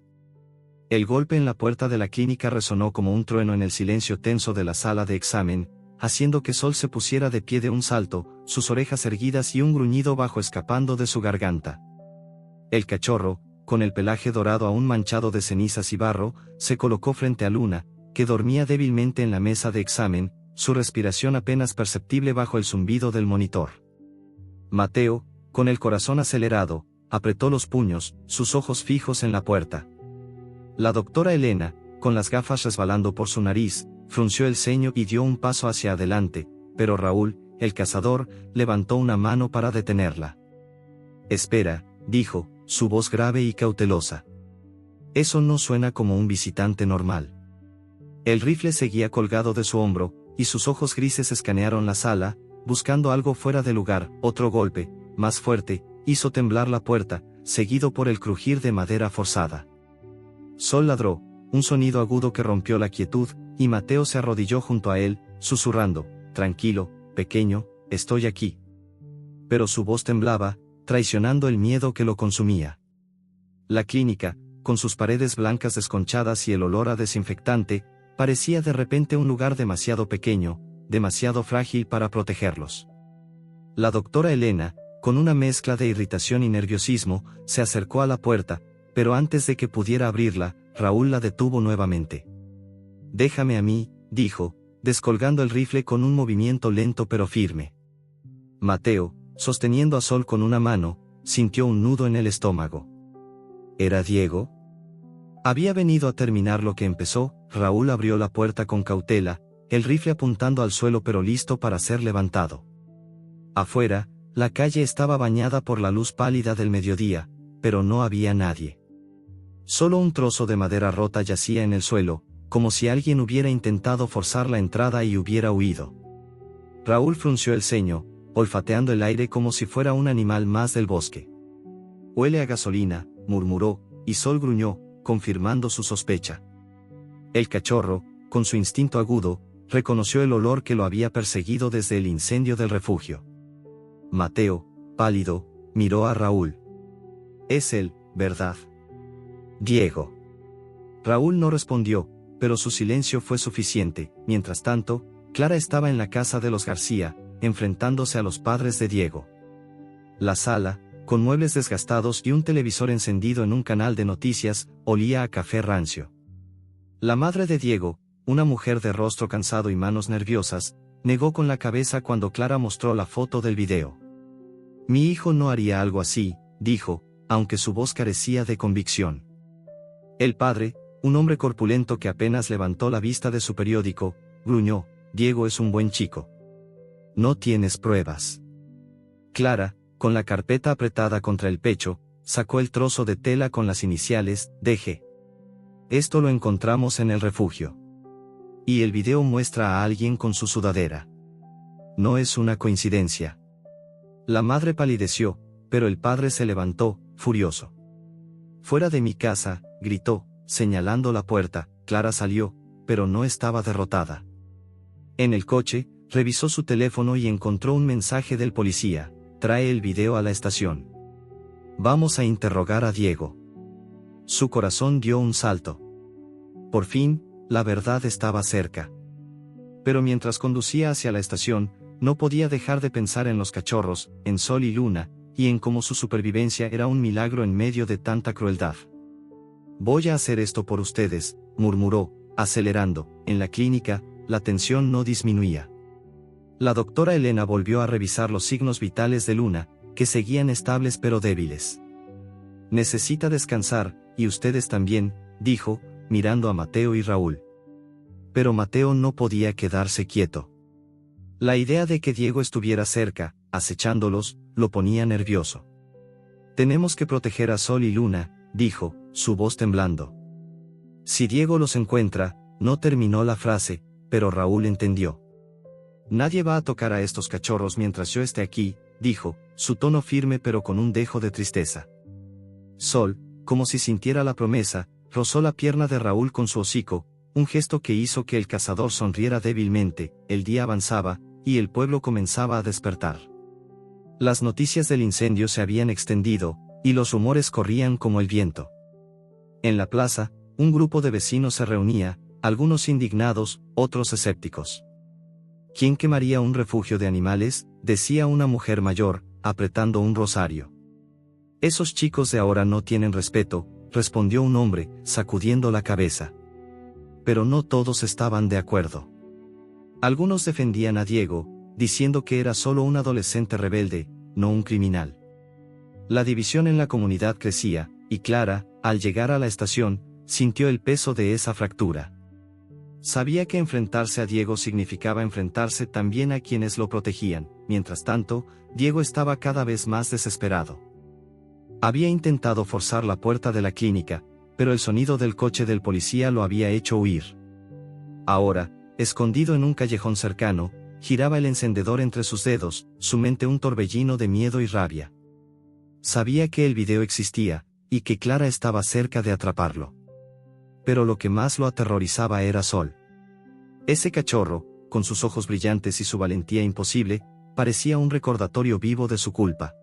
El golpe en la puerta de la clínica resonó como un trueno en el silencio tenso de la sala de examen, haciendo que Sol se pusiera de pie de un salto, sus orejas erguidas y un gruñido bajo escapando de su garganta. El cachorro, con el pelaje dorado aún manchado de cenizas y barro, se colocó frente a Luna, que dormía débilmente en la mesa de examen, su respiración apenas perceptible bajo el zumbido del monitor. Mateo, con el corazón acelerado, apretó los puños, sus ojos fijos en la puerta. La doctora Elena, con las gafas resbalando por su nariz, frunció el ceño y dio un paso hacia adelante, pero Raúl, el cazador, levantó una mano para detenerla. Espera, dijo, su voz grave y cautelosa. Eso no suena como un visitante normal. El rifle seguía colgado de su hombro, y sus ojos grises escanearon la sala, buscando algo fuera de lugar. Otro golpe, más fuerte, hizo temblar la puerta, seguido por el crujir de madera forzada. Sol ladró, un sonido agudo que rompió la quietud, y Mateo se arrodilló junto a él, susurrando, tranquilo, pequeño, estoy aquí. Pero su voz temblaba, traicionando el miedo que lo consumía. La clínica, con sus paredes blancas desconchadas y el olor a desinfectante, parecía de repente un lugar demasiado pequeño, demasiado frágil para protegerlos. La doctora Elena, con una mezcla de irritación y nerviosismo, se acercó a la puerta, pero antes de que pudiera abrirla, Raúl la detuvo nuevamente. Déjame a mí, dijo, descolgando el rifle con un movimiento lento pero firme. Mateo, sosteniendo a Sol con una mano, sintió un nudo en el estómago. ¿Era Diego? Había venido a terminar lo que empezó. Raúl abrió la puerta con cautela, el rifle apuntando al suelo pero listo para ser levantado. Afuera, la calle estaba bañada por la luz pálida del mediodía, pero no había nadie. Solo un trozo de madera rota yacía en el suelo, como si alguien hubiera intentado forzar la entrada y hubiera huido. Raúl frunció el ceño, olfateando el aire como si fuera un animal más del bosque. Huele a gasolina, murmuró, y Sol gruñó, confirmando su sospecha. El cachorro, con su instinto agudo, reconoció el olor que lo había perseguido desde el incendio del refugio. Mateo, pálido, miró a Raúl. Es él, ¿verdad? Diego. Raúl no respondió, pero su silencio fue suficiente. Mientras tanto, Clara estaba en la casa de los García, enfrentándose a los padres de Diego. La sala, con muebles desgastados y un televisor encendido en un canal de noticias, olía a café rancio. La madre de Diego, una mujer de rostro cansado y manos nerviosas, negó con la cabeza cuando Clara mostró la foto del video. Mi hijo no haría algo así, dijo, aunque su voz carecía de convicción. El padre, un hombre corpulento que apenas levantó la vista de su periódico, gruñó, Diego es un buen chico. No tienes pruebas. Clara, con la carpeta apretada contra el pecho, sacó el trozo de tela con las iniciales, DG. Esto lo encontramos en el refugio. Y el video muestra a alguien con su sudadera. No es una coincidencia. La madre palideció, pero el padre se levantó, furioso. Fuera de mi casa, gritó, señalando la puerta. Clara salió, pero no estaba derrotada. En el coche, revisó su teléfono y encontró un mensaje del policía. Trae el video a la estación. Vamos a interrogar a Diego. Su corazón dio un salto. Por fin, la verdad estaba cerca. Pero mientras conducía hacia la estación, no podía dejar de pensar en los cachorros, en Sol y Luna, y en cómo su supervivencia era un milagro en medio de tanta crueldad. «Voy a hacer esto por ustedes», murmuró, acelerando. En la clínica, la tensión no disminuía. La doctora Elena volvió a revisar los signos vitales de Luna, que seguían estables pero débiles. «Necesita descansar, y ustedes también», dijo, mirando a Mateo y Raúl. Pero Mateo no podía quedarse quieto. La idea de que Diego estuviera cerca, acechándolos, lo ponía nervioso. «Tenemos que proteger a Sol y Luna», dijo, su voz temblando. «Si Diego los encuentra», no terminó la frase, pero Raúl entendió. «Nadie va a tocar a estos cachorros mientras yo esté aquí», dijo, su tono firme pero con un dejo de tristeza. Sol, como si sintiera la promesa, rozó la pierna de Raúl con su hocico, un gesto que hizo que el cazador sonriera débilmente. El día avanzaba, y el pueblo comenzaba a despertar. Las noticias del incendio se habían extendido, y los rumores corrían como el viento. En la plaza, un grupo de vecinos se reunía, algunos indignados, otros escépticos. «¿Quién quemaría un refugio de animales?», decía una mujer mayor, apretando un rosario. «Esos chicos de ahora no tienen respeto», respondió un hombre, sacudiendo la cabeza. Pero no todos estaban de acuerdo. Algunos defendían a Diego, diciendo que era solo un adolescente rebelde, no un criminal. La división en la comunidad crecía, y Clara, al llegar a la estación, sintió el peso de esa fractura. Sabía que enfrentarse a Diego significaba enfrentarse también a quienes lo protegían. Mientras tanto, Diego estaba cada vez más desesperado. Había intentado forzar la puerta de la clínica, pero el sonido del coche del policía lo había hecho huir. Ahora, escondido en un callejón cercano, giraba el encendedor entre sus dedos, su mente un torbellino de miedo y rabia. Sabía que el video existía, y que Clara estaba cerca de atraparlo. Pero lo que más lo aterrorizaba era Sol. Ese cachorro, con sus ojos brillantes y su valentía imposible, parecía un recordatorio vivo de su culpa.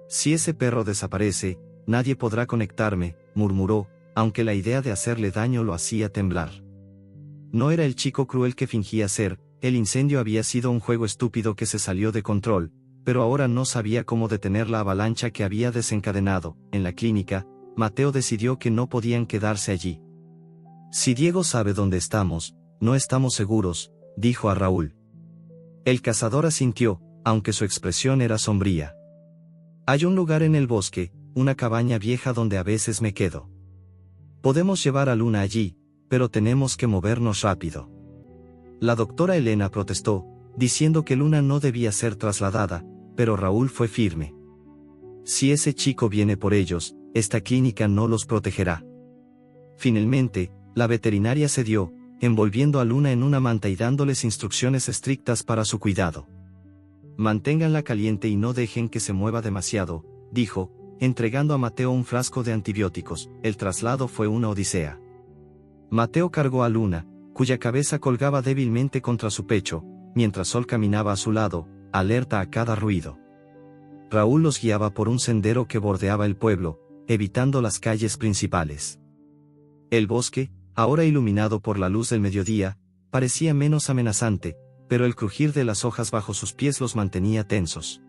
«Si ese perro desaparece, nadie podrá conectarme», murmuró, aunque la idea de hacerle daño lo hacía temblar. No era el chico cruel que fingía ser, el incendio había sido un juego estúpido que se salió de control, pero ahora no sabía cómo detener la avalancha que había desencadenado. En la clínica, Mateo decidió que no podían quedarse allí. «Si Diego sabe dónde estamos, no estamos seguros», dijo a Raúl. El cazador asintió, aunque su expresión era sombría. «Hay un lugar en el bosque, una cabaña vieja donde a veces me quedo. Podemos llevar a Luna allí, pero tenemos que movernos rápido». La doctora Elena protestó, diciendo que Luna no debía ser trasladada, pero Raúl fue firme. «Si ese chico viene por ellos, esta clínica no los protegerá». Finalmente, la veterinaria cedió, envolviendo a Luna en una manta y dándoles instrucciones estrictas para su cuidado. «Manténganla caliente y no dejen que se mueva demasiado», dijo, entregando a Mateo un frasco de antibióticos. El traslado fue una odisea. Mateo cargó a Luna, cuya cabeza colgaba débilmente contra su pecho, mientras Sol caminaba a su lado, alerta a cada ruido. Raúl los guiaba por un sendero que bordeaba el pueblo, evitando las calles principales. El bosque, ahora iluminado por la luz del mediodía, parecía menos amenazante, pero el crujir de las hojas bajo sus pies los mantenía tensos.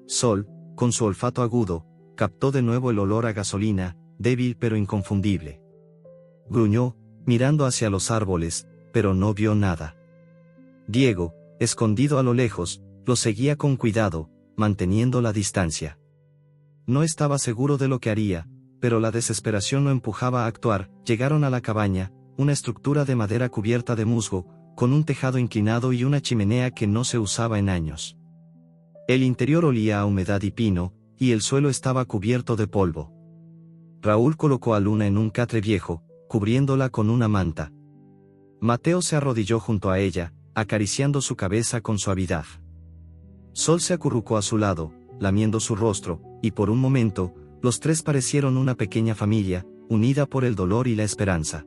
Sol, con su olfato agudo, captó de nuevo el olor a gasolina, débil pero inconfundible. Gruñó, mirando hacia los árboles, pero no vio nada. Diego, escondido a lo lejos, lo seguía con cuidado, manteniendo la distancia. No estaba seguro de lo que haría, pero la desesperación lo empujaba a actuar. Llegaron a la cabaña, una estructura de madera cubierta de musgo, con un tejado inclinado y una chimenea que no se usaba en años. El interior olía a humedad y pino, y el suelo estaba cubierto de polvo. Raúl colocó a Luna en un catre viejo, cubriéndola con una manta. Mateo se arrodilló junto a ella, acariciando su cabeza con suavidad. Sol se acurrucó a su lado, lamiendo su rostro, y por un momento, los tres parecieron una pequeña familia, unida por el dolor y la esperanza.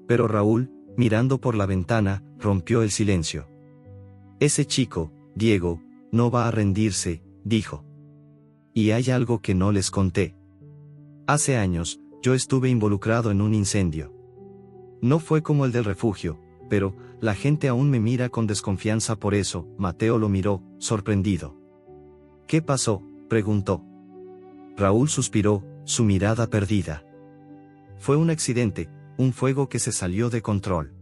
Pero Raúl, mirando por la ventana, rompió el silencio. «Ese chico, Diego, no va a rendirse», dijo. «Y hay algo que no les conté. Hace años, yo estuve involucrado en un incendio. No fue como el del refugio, pero la gente aún me mira con desconfianza por eso». Mateo lo miró, sorprendido. «¿Qué pasó?», preguntó. Raúl suspiró, su mirada perdida. Fue un accidente, un fuego que se salió de control.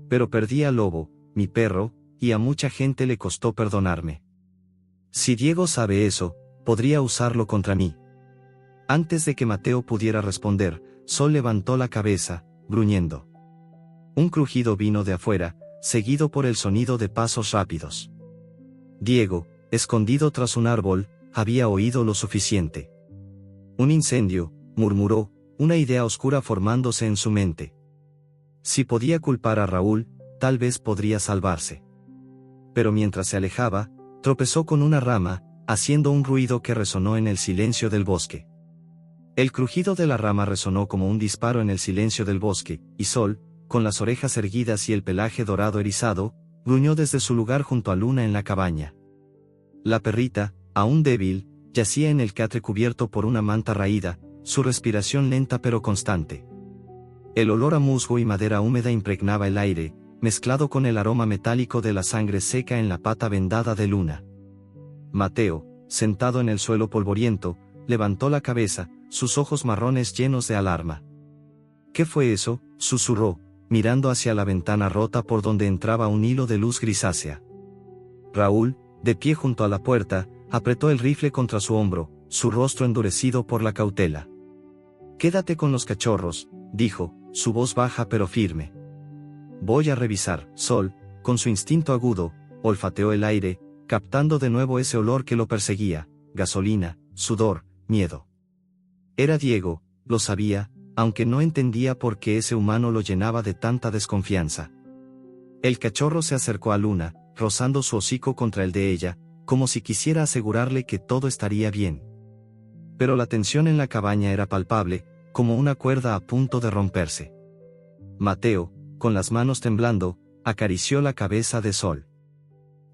Pero perdí al lobo, mi perro, y a mucha gente le costó perdonarme. Si Diego sabe eso, podría usarlo contra mí. Antes de que Mateo pudiera responder, Sol levantó la cabeza, gruñendo. Un crujido vino de afuera, seguido por el sonido de pasos rápidos. Diego, escondido tras un árbol, había oído lo suficiente. Un incendio, murmuró, una idea oscura formándose en su mente. Si podía culpar a Raúl, tal vez podría salvarse. Pero mientras se alejaba, tropezó con una rama, haciendo un ruido que resonó en el silencio del bosque. El crujido de la rama resonó como un disparo en el silencio del bosque, y Sol, con las orejas erguidas y el pelaje dorado erizado, gruñó desde su lugar junto a Luna en la cabaña. La perrita, aún débil, yacía en el catre cubierto por una manta raída, su respiración lenta pero constante. El olor a musgo y madera húmeda impregnaba el aire, mezclado con el aroma metálico de la sangre seca en la pata vendada de Luna. Mateo, sentado en el suelo polvoriento, levantó la cabeza, sus ojos marrones llenos de alarma. ¿Qué fue eso?, susurró, mirando hacia la ventana rota por donde entraba un hilo de luz grisácea. Raúl, de pie junto a la puerta, apretó el rifle contra su hombro, su rostro endurecido por la cautela. «Quédate con los cachorros», dijo, su voz baja pero firme. «Voy a revisar». Sol, con su instinto agudo, olfateó el aire, captando de nuevo ese olor que lo perseguía, gasolina, sudor, miedo. Era Diego, lo sabía, aunque no entendía por qué ese humano lo llenaba de tanta desconfianza. El cachorro se acercó a Luna, rozando su hocico contra el de ella, como si quisiera asegurarle que todo estaría bien. Pero la tensión en la cabaña era palpable, como una cuerda a punto de romperse. Mateo, con las manos temblando, acarició la cabeza de Sol.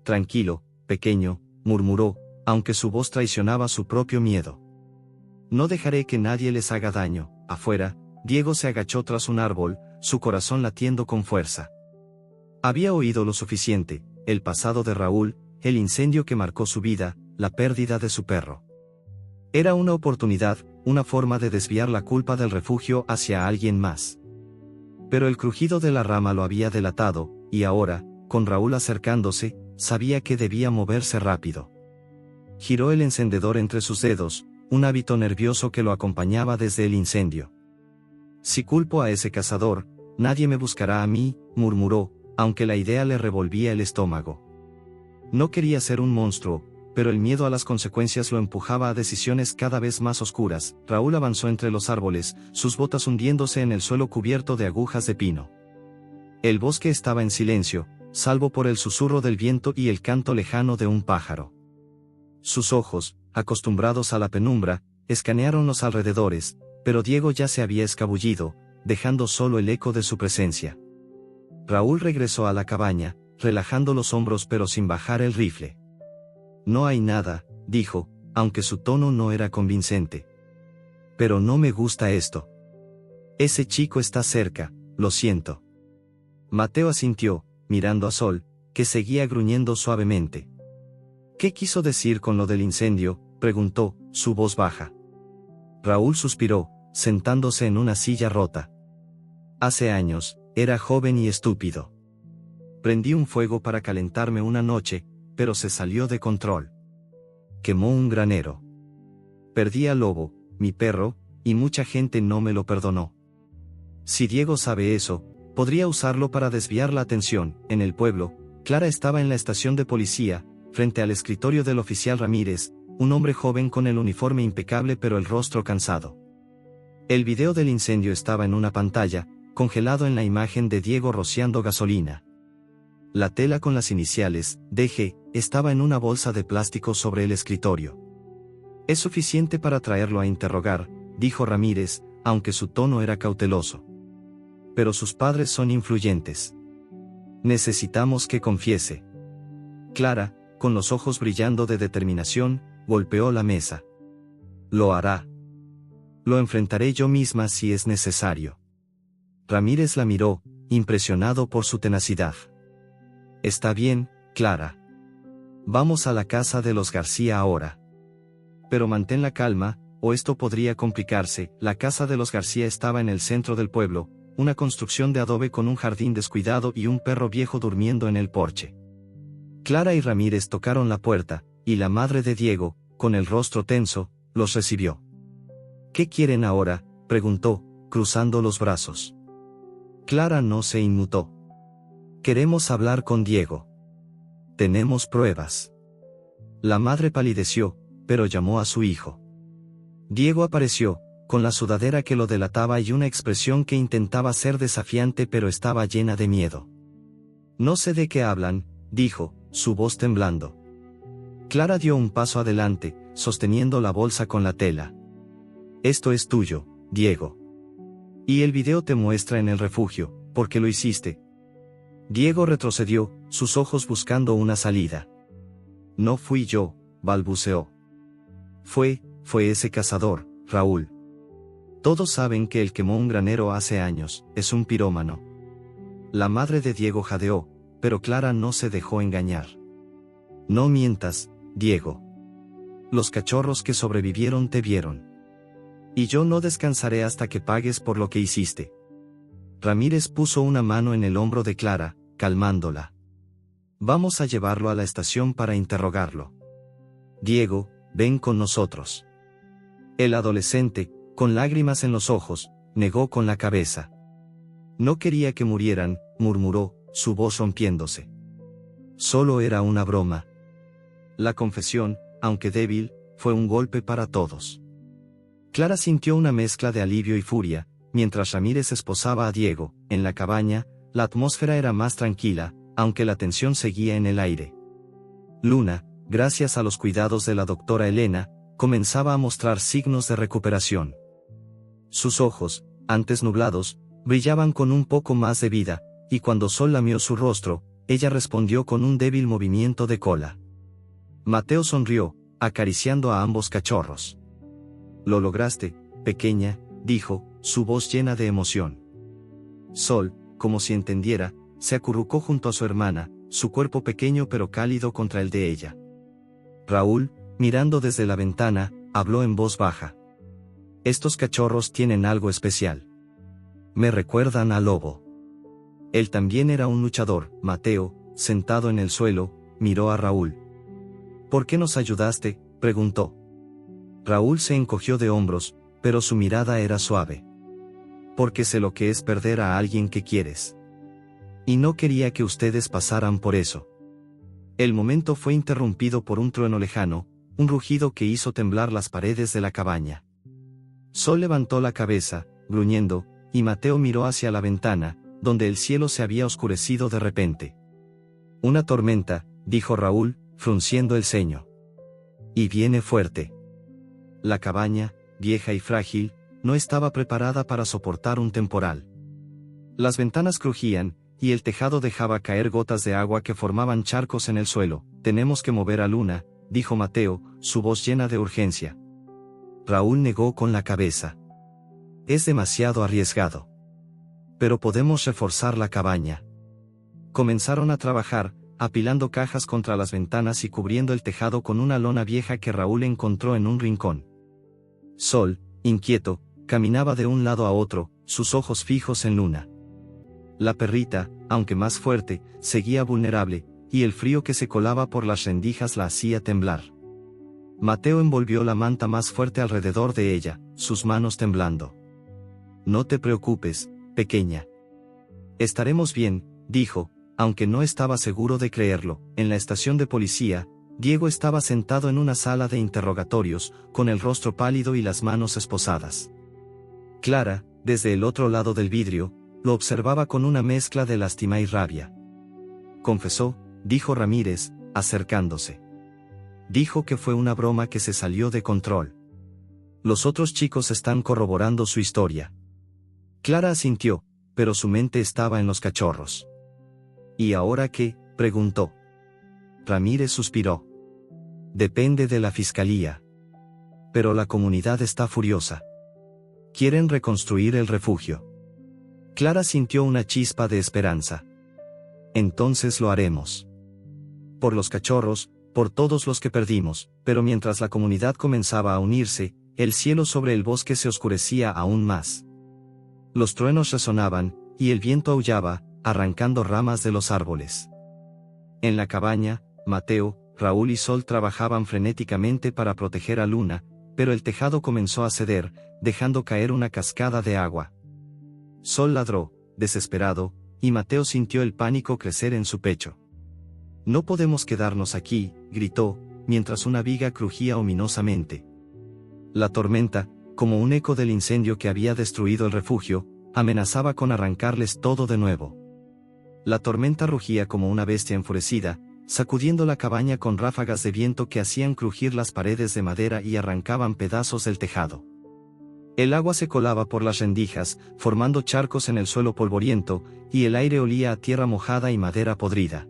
«Tranquilo, pequeño», murmuró, aunque su voz traicionaba su propio miedo. «No dejaré que nadie les haga daño». Afuera, Diego se agachó tras un árbol, su corazón latiendo con fuerza. Había oído lo suficiente, el pasado de Raúl, el incendio que marcó su vida, la pérdida de su perro. Era una oportunidad, una forma de desviar la culpa del refugio hacia alguien más. Pero el crujido de la rama lo había delatado, y ahora, con Raúl acercándose, sabía que debía moverse rápido. Giró el encendedor entre sus dedos, un hábito nervioso que lo acompañaba desde el incendio. «Si culpo a ese cazador, nadie me buscará a mí», murmuró, aunque la idea le revolvía el estómago. No quería ser un monstruo, pero el miedo a las consecuencias lo empujaba a decisiones cada vez más oscuras. Raúl avanzó entre los árboles, sus botas hundiéndose en el suelo cubierto de agujas de pino. El bosque estaba en silencio, salvo por el susurro del viento y el canto lejano de un pájaro. Sus ojos, acostumbrados a la penumbra, escanearon los alrededores, pero Diego ya se había escabullido, dejando solo el eco de su presencia. Raúl regresó a la cabaña, relajando los hombros pero sin bajar el rifle. «No hay nada», dijo, aunque su tono no era convincente. «Pero no me gusta esto. Ese chico está cerca, lo siento». Mateo asintió, mirando a Sol, que seguía gruñendo suavemente. «¿Qué quiso decir con lo del incendio?», preguntó, su voz baja. Raúl suspiró, sentándose en una silla rota. «Hace años, era joven y estúpido. Prendí un fuego para calentarme una noche, pero se salió de control. Quemó un granero. Perdí al lobo, mi perro, y mucha gente no me lo perdonó. Si Diego sabe eso, podría usarlo para desviar la atención». En el pueblo, Clara estaba en la estación de policía, frente al escritorio del oficial Ramírez, un hombre joven con el uniforme impecable pero el rostro cansado. El video del incendio estaba en una pantalla, congelado en la imagen de Diego rociando gasolina. La tela con las iniciales, DG, estaba en una bolsa de plástico sobre el escritorio. «Es suficiente para traerlo a interrogar», dijo Ramírez, aunque su tono era cauteloso. «Pero sus padres son influyentes. Necesitamos que confiese». Clara, con los ojos brillando de determinación, golpeó la mesa. «Lo hará. Lo enfrentaré yo misma si es necesario». Ramírez la miró, impresionado por su tenacidad. «Está bien, Clara. Vamos a la casa de los García ahora. pero mantén la calma, o esto podría complicarse. La casa de los García estaba en el centro del pueblo, una construcción de adobe con un jardín descuidado y un perro viejo durmiendo en el porche. Clara y Ramírez tocaron la puerta, y la madre de Diego, con el rostro tenso, los recibió. ¿Qué quieren ahora?, preguntó, cruzando los brazos. Clara no se inmutó. Queremos hablar con Diego. Tenemos pruebas. La madre palideció, pero llamó a su hijo. Diego apareció, con la sudadera que lo delataba y una expresión que intentaba ser desafiante pero estaba llena de miedo. No sé de qué hablan, dijo, su voz temblando. Clara dio un paso adelante, sosteniendo la bolsa con la tela. Esto es tuyo, Diego. Y el video te muestra en el refugio, porque lo hiciste. Diego retrocedió, sus ojos buscando una salida. No fui yo, balbuceó. Fue ese cazador, Raúl. Todos saben que el quemó un granero hace años, es un pirómano. La madre de Diego jadeó, pero Clara no se dejó engañar. No mientas, Diego. Los cachorros que sobrevivieron te vieron. Y yo no descansaré hasta que pagues por lo que hiciste. Ramírez puso una mano en el hombro de Clara, calmándola. Vamos a llevarlo a la estación para interrogarlo. Diego, ven con nosotros. El adolescente, con lágrimas en los ojos, negó con la cabeza. No quería que murieran, murmuró, su voz rompiéndose. Solo era una broma. La confesión, aunque débil, fue un golpe para todos. Clara sintió una mezcla de alivio y furia, mientras Ramírez esposaba a Diego. En la cabaña, la atmósfera era más tranquila, aunque la tensión seguía en el aire. Luna, gracias a los cuidados de la doctora Elena, comenzaba a mostrar signos de recuperación. Sus ojos, antes nublados, brillaban con un poco más de vida, y cuando Sol lamió su rostro, ella respondió con un débil movimiento de cola. Mateo sonrió, acariciando a ambos cachorros. Lo lograste, pequeña, dijo, su voz llena de emoción. Sol, como si entendiera, se acurrucó junto a su hermana, su cuerpo pequeño pero cálido contra el de ella. Raúl, mirando desde la ventana, habló en voz baja. Estos cachorros tienen algo especial. Me recuerdan a Lobo. Él también era un luchador. Mateo, sentado en el suelo, miró a Raúl. ¿Por qué nos ayudaste?, preguntó. Raúl se encogió de hombros, pero su mirada era suave. Porque sé lo que es perder a alguien que quieres. Y no quería que ustedes pasaran por eso. El momento fue interrumpido por un trueno lejano, un rugido que hizo temblar las paredes de la cabaña. Sol levantó la cabeza, gruñendo, y Mateo miró hacia la ventana, donde el cielo se había oscurecido de repente. Una tormenta, dijo Raúl, frunciendo el ceño. Y viene fuerte. La cabaña, vieja y frágil, no estaba preparada para soportar un temporal. Las ventanas crujían, y el tejado dejaba caer gotas de agua que formaban charcos en el suelo. Tenemos que mover a Luna, dijo Mateo, su voz llena de urgencia. Raúl negó con la cabeza. Es demasiado arriesgado. Pero podemos reforzar la cabaña. Comenzaron a trabajar, apilando cajas contra las ventanas y cubriendo el tejado con una lona vieja que Raúl encontró en un rincón. Sol, inquieto, caminaba de un lado a otro, sus ojos fijos en Luna. La perrita, aunque más fuerte, seguía vulnerable, y el frío que se colaba por las rendijas la hacía temblar. Mateo envolvió la manta más fuerte alrededor de ella, sus manos temblando. No te preocupes, pequeña. Estaremos bien, dijo, aunque no estaba seguro de creerlo. En la estación de policía, Diego estaba sentado en una sala de interrogatorios, con el rostro pálido y las manos esposadas. Clara, desde el otro lado del vidrio, lo observaba con una mezcla de lástima y rabia. Confesó, dijo Ramírez, acercándose. Dijo que fue una broma que se salió de control. Los otros chicos están corroborando su historia. Clara asintió, pero su mente estaba en los cachorros. ¿Y ahora qué?, preguntó. Ramírez suspiró. Depende de la fiscalía. Pero la comunidad está furiosa. Quieren reconstruir el refugio. Clara sintió una chispa de esperanza. Entonces lo haremos. Por los cachorros, por todos los que perdimos, pero mientras la comunidad comenzaba a unirse, el cielo sobre el bosque se oscurecía aún más. Los truenos resonaban, y el viento aullaba, arrancando ramas de los árboles. En la cabaña, Mateo, Raúl y Sol trabajaban frenéticamente para proteger a Luna, pero el tejado comenzó a ceder, dejando caer una cascada de agua. Sol ladró, desesperado, y Mateo sintió el pánico crecer en su pecho. «No podemos quedarnos aquí», gritó, mientras una viga crujía ominosamente. La tormenta, como un eco del incendio que había destruido el refugio, amenazaba con arrancarles todo de nuevo. La tormenta rugía como una bestia enfurecida, sacudiendo la cabaña con ráfagas de viento que hacían crujir las paredes de madera y arrancaban pedazos del tejado. El agua se colaba por las rendijas, formando charcos en el suelo polvoriento, y el aire olía a tierra mojada y madera podrida.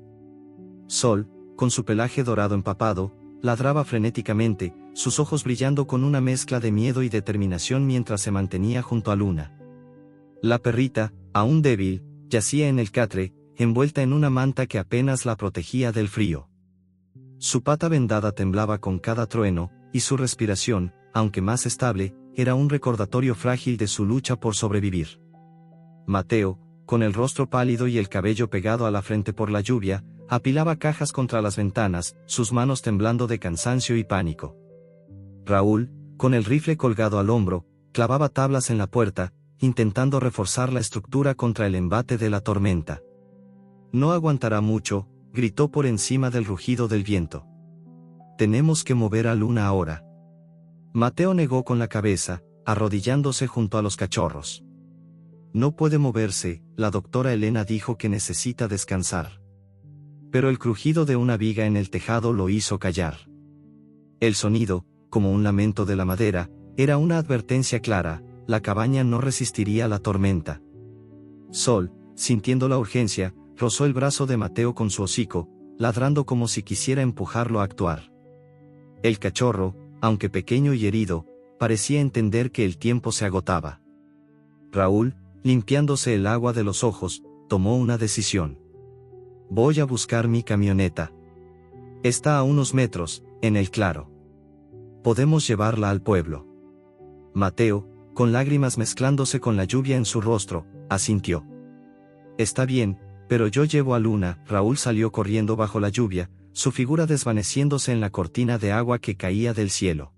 Sol, con su pelaje dorado empapado, ladraba frenéticamente, sus ojos brillando con una mezcla de miedo y determinación mientras se mantenía junto a Luna. La perrita, aún débil, yacía en el catre, envuelta en una manta que apenas la protegía del frío. Su pata vendada temblaba con cada trueno, y su respiración, aunque más estable, era un recordatorio frágil de su lucha por sobrevivir. Mateo, con el rostro pálido y el cabello pegado a la frente por la lluvia, apilaba cajas contra las ventanas, sus manos temblando de cansancio y pánico. Raúl, con el rifle colgado al hombro, clavaba tablas en la puerta, intentando reforzar la estructura contra el embate de la tormenta. «No aguantará mucho», gritó por encima del rugido del viento. «Tenemos que mover a Luna ahora». Mateo negó con la cabeza, arrodillándose junto a los cachorros. «No puede moverse», la doctora Elena dijo que necesita descansar. Pero el crujido de una viga en el tejado lo hizo callar. El sonido, como un lamento de la madera, era una advertencia clara: la cabaña no resistiría la tormenta. Sol, sintiendo la urgencia, rozó el brazo de Mateo con su hocico, ladrando como si quisiera empujarlo a actuar. El cachorro, aunque pequeño y herido, parecía entender que el tiempo se agotaba. Raúl, limpiándose el agua de los ojos, tomó una decisión. «Voy a buscar mi camioneta. Está a unos metros, en el claro. Podemos llevarla al pueblo». Mateo, con lágrimas mezclándose con la lluvia en su rostro, asintió. «Está bien, pero yo llevo a Luna». Raúl salió corriendo bajo la lluvia, su figura desvaneciéndose en la cortina de agua que caía del cielo.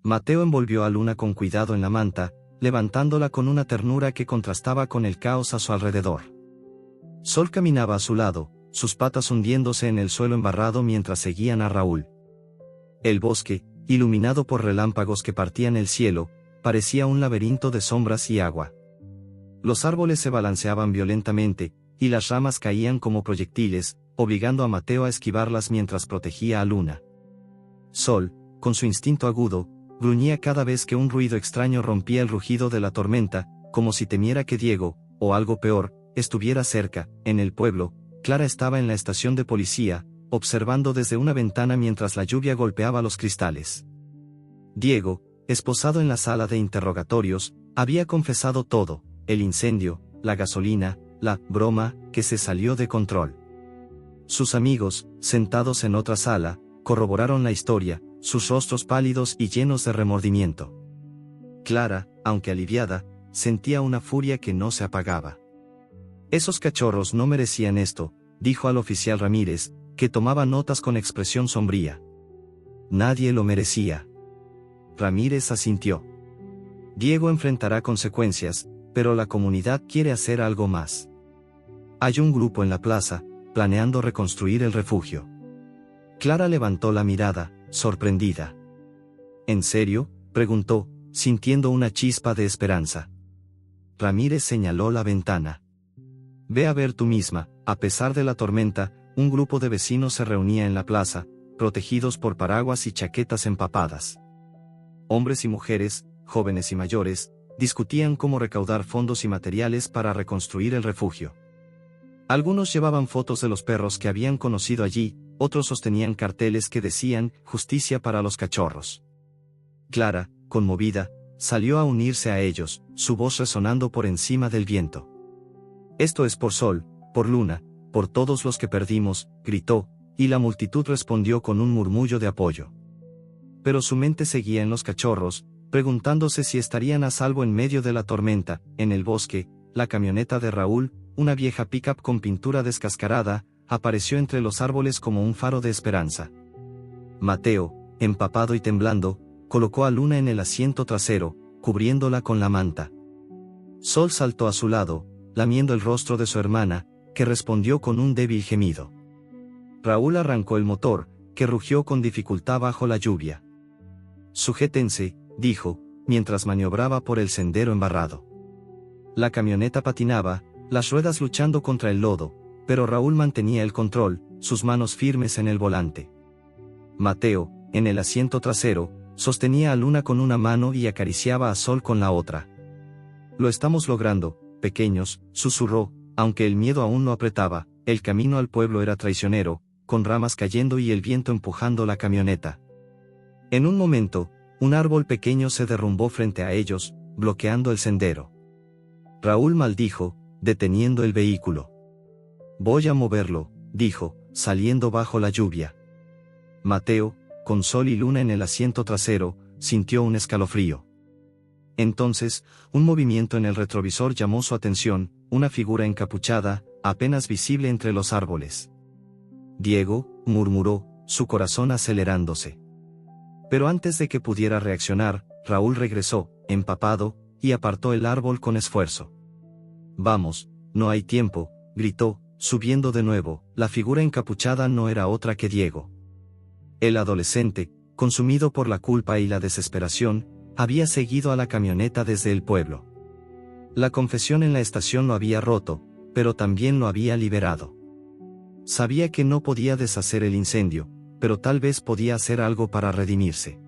Mateo envolvió a Luna con cuidado en la manta, levantándola con una ternura que contrastaba con el caos a su alrededor. Sol caminaba a su lado, sus patas hundiéndose en el suelo embarrado mientras seguían a Raúl. El bosque, iluminado por relámpagos que partían el cielo, parecía un laberinto de sombras y agua. Los árboles se balanceaban violentamente, y las ramas caían como proyectiles, obligando a Mateo a esquivarlas mientras protegía a Luna. Sol, con su instinto agudo, gruñía cada vez que un ruido extraño rompía el rugido de la tormenta, como si temiera que Diego, o algo peor, estuviera cerca. En el pueblo, Clara estaba en la estación de policía, observando desde una ventana mientras la lluvia golpeaba los cristales. Diego, esposado en la sala de interrogatorios, había confesado todo: el incendio, la gasolina, la broma, que se salió de control. Sus amigos, sentados en otra sala, corroboraron la historia, sus rostros pálidos y llenos de remordimiento. Clara, aunque aliviada, sentía una furia que no se apagaba. «Esos cachorros no merecían esto», dijo al oficial Ramírez, que tomaba notas con expresión sombría. «Nadie lo merecía». Ramírez asintió. «Diego enfrentará consecuencias, pero la comunidad quiere hacer algo más. Hay un grupo en la plaza, planeando reconstruir el refugio». Clara levantó la mirada, sorprendida. «¿En serio?», preguntó, sintiendo una chispa de esperanza. Ramírez señaló la ventana. «Ve a ver tú misma». A pesar de la tormenta, un grupo de vecinos se reunía en la plaza, protegidos por paraguas y chaquetas empapadas. Hombres y mujeres, jóvenes y mayores, discutían cómo recaudar fondos y materiales para reconstruir el refugio. Algunos llevaban fotos de los perros que habían conocido allí, otros sostenían carteles que decían «Justicia para los cachorros». Clara, conmovida, salió a unirse a ellos, su voz resonando por encima del viento. «Esto es por Sol, por Luna, por todos los que perdimos», gritó, y la multitud respondió con un murmullo de apoyo. Pero su mente seguía en los cachorros, preguntándose si estarían a salvo en medio de la tormenta. En el bosque, la camioneta de Raúl, una vieja pickup con pintura descascarada, apareció entre los árboles como un faro de esperanza. Mateo, empapado y temblando, colocó a Luna en el asiento trasero, cubriéndola con la manta. Sol saltó a su lado, lamiendo el rostro de su hermana, que respondió con un débil gemido. Raúl arrancó el motor, que rugió con dificultad bajo la lluvia. «Sujétense», dijo, mientras maniobraba por el sendero embarrado. La camioneta patinaba, las ruedas luchando contra el lodo, pero Raúl mantenía el control, sus manos firmes en el volante. Mateo, en el asiento trasero, sostenía a Luna con una mano y acariciaba a Sol con la otra. «Lo estamos logrando, pequeños», susurró, aunque el miedo aún lo apretaba. El camino al pueblo era traicionero, con ramas cayendo y el viento empujando la camioneta. En un momento, un árbol pequeño se derrumbó frente a ellos, bloqueando el sendero. Raúl maldijo, deteniendo el vehículo. «Voy a moverlo», dijo, saliendo bajo la lluvia. Mateo, con Sol y Luna en el asiento trasero, sintió un escalofrío. Entonces, un movimiento en el retrovisor llamó su atención, una figura encapuchada, apenas visible entre los árboles. «Diego», murmuró, su corazón acelerándose. Pero antes de que pudiera reaccionar, Raúl regresó, empapado, y apartó el árbol con esfuerzo. «Vamos, no hay tiempo», gritó, subiendo de nuevo. La figura encapuchada no era otra que Diego. El adolescente, consumido por la culpa y la desesperación, había seguido a la camioneta desde el pueblo. La confesión en la estación lo había roto, pero también lo había liberado. Sabía que no podía deshacer el incendio, pero tal vez podía hacer algo para redimirse.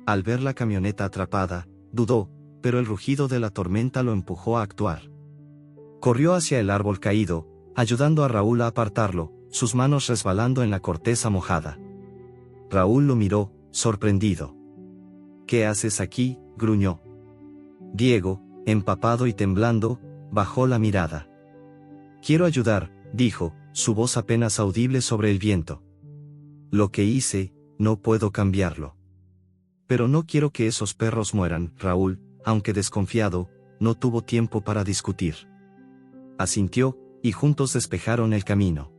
Al ver la camioneta atrapada, dudó, pero el rugido de la tormenta lo empujó a actuar. Corrió hacia el árbol caído, ayudando a Raúl a apartarlo, sus manos resbalando en la corteza mojada. Raúl lo miró, sorprendido. «¿Qué haces aquí?», gruñó. Diego, empapado y temblando, bajó la mirada. «Quiero ayudar», dijo, su voz apenas audible sobre el viento. «Lo que hice, no puedo cambiarlo. Pero no quiero que esos perros mueran». Raúl, aunque desconfiado, no tuvo tiempo para discutir. Asintió, y juntos despejaron el camino.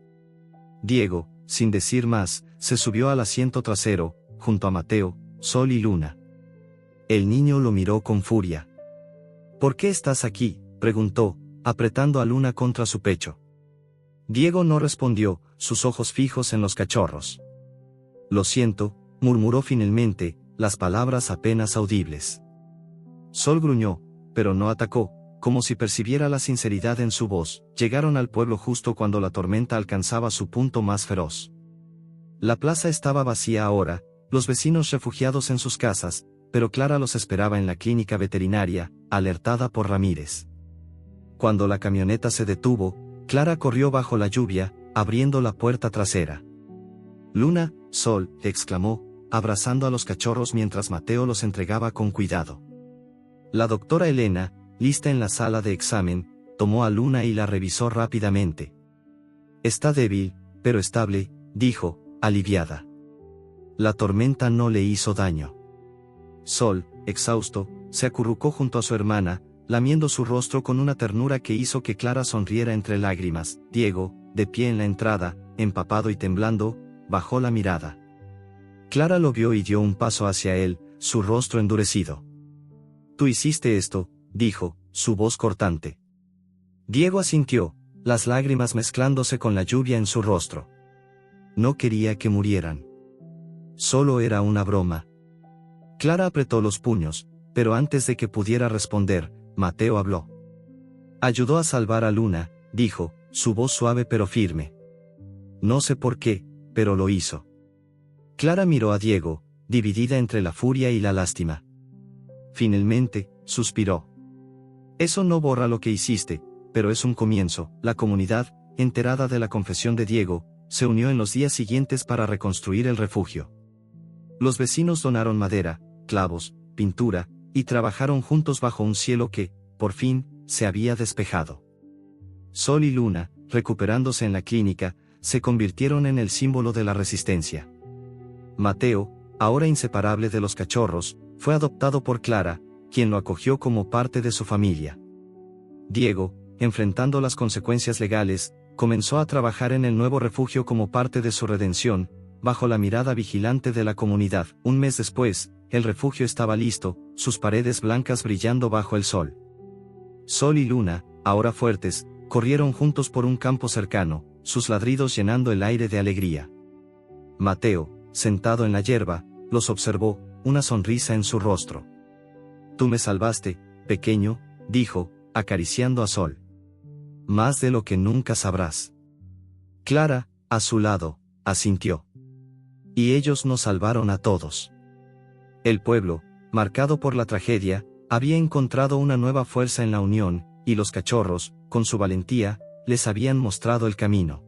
Diego, sin decir más, se subió al asiento trasero, junto a Mateo, Sol y Luna. El niño lo miró con furia. «¿Por qué estás aquí?», preguntó, apretando a Luna contra su pecho. Diego no respondió, sus ojos fijos en los cachorros. «Lo siento», murmuró finalmente, las palabras apenas audibles. Sol gruñó, pero no atacó, como si percibiera la sinceridad en su voz. Llegaron al pueblo justo cuando la tormenta alcanzaba su punto más feroz. La plaza estaba vacía ahora, los vecinos refugiados en sus casas, pero Clara los esperaba en la clínica veterinaria, alertada por Ramírez. Cuando la camioneta se detuvo, Clara corrió bajo la lluvia, abriendo la puerta trasera. «Luna, Sol», exclamó, abrazando a los cachorros mientras Mateo los entregaba con cuidado. La doctora Elena, lista en la sala de examen, tomó a Luna y la revisó rápidamente. «Está débil, pero estable», dijo, aliviada. La tormenta no le hizo daño. Sol, exhausto, se acurrucó junto a su hermana, lamiendo su rostro con una ternura que hizo que Clara sonriera entre lágrimas. Diego, de pie en la entrada, empapado y temblando, bajó la mirada. Clara lo vio y dio un paso hacia él, su rostro endurecido. «Tú hiciste esto», dijo, su voz cortante. Diego asintió, las lágrimas mezclándose con la lluvia en su rostro. «No quería que murieran. Solo era una broma». Clara apretó los puños, pero antes de que pudiera responder, Mateo habló. «Ayudó a salvar a Luna», dijo, su voz suave pero firme. «No sé por qué, pero lo hizo». Clara miró a Diego, dividida entre la furia y la lástima. Finalmente, suspiró. «Eso no borra lo que hiciste, pero es un comienzo». La comunidad, enterada de la confesión de Diego, se unió en los días siguientes para reconstruir el refugio. Los vecinos donaron madera, clavos, pintura, y trabajaron juntos bajo un cielo que, por fin, se había despejado. Sol y Luna, recuperándose en la clínica, se convirtieron en el símbolo de la resistencia. Mateo, ahora inseparable de los cachorros, fue adoptado por Clara, quien lo acogió como parte de su familia. Diego, enfrentando las consecuencias legales, comenzó a trabajar en el nuevo refugio como parte de su redención, bajo la mirada vigilante de la comunidad. Un mes después, el refugio estaba listo, sus paredes blancas brillando bajo el sol. Sol y luna, ahora fuertes, corrieron juntos por un campo cercano, sus ladridos llenando el aire de alegría. Mateo, sentado en la hierba, los observó, una sonrisa en su rostro. «Tú me salvaste, pequeño», dijo, acariciando a Sol. «Más de lo que nunca sabrás». Clara, a su lado, asintió. «Y ellos nos salvaron a todos». El pueblo, marcado por la tragedia, había encontrado una nueva fuerza en la unión, y los cachorros, con su valentía, les habían mostrado el camino.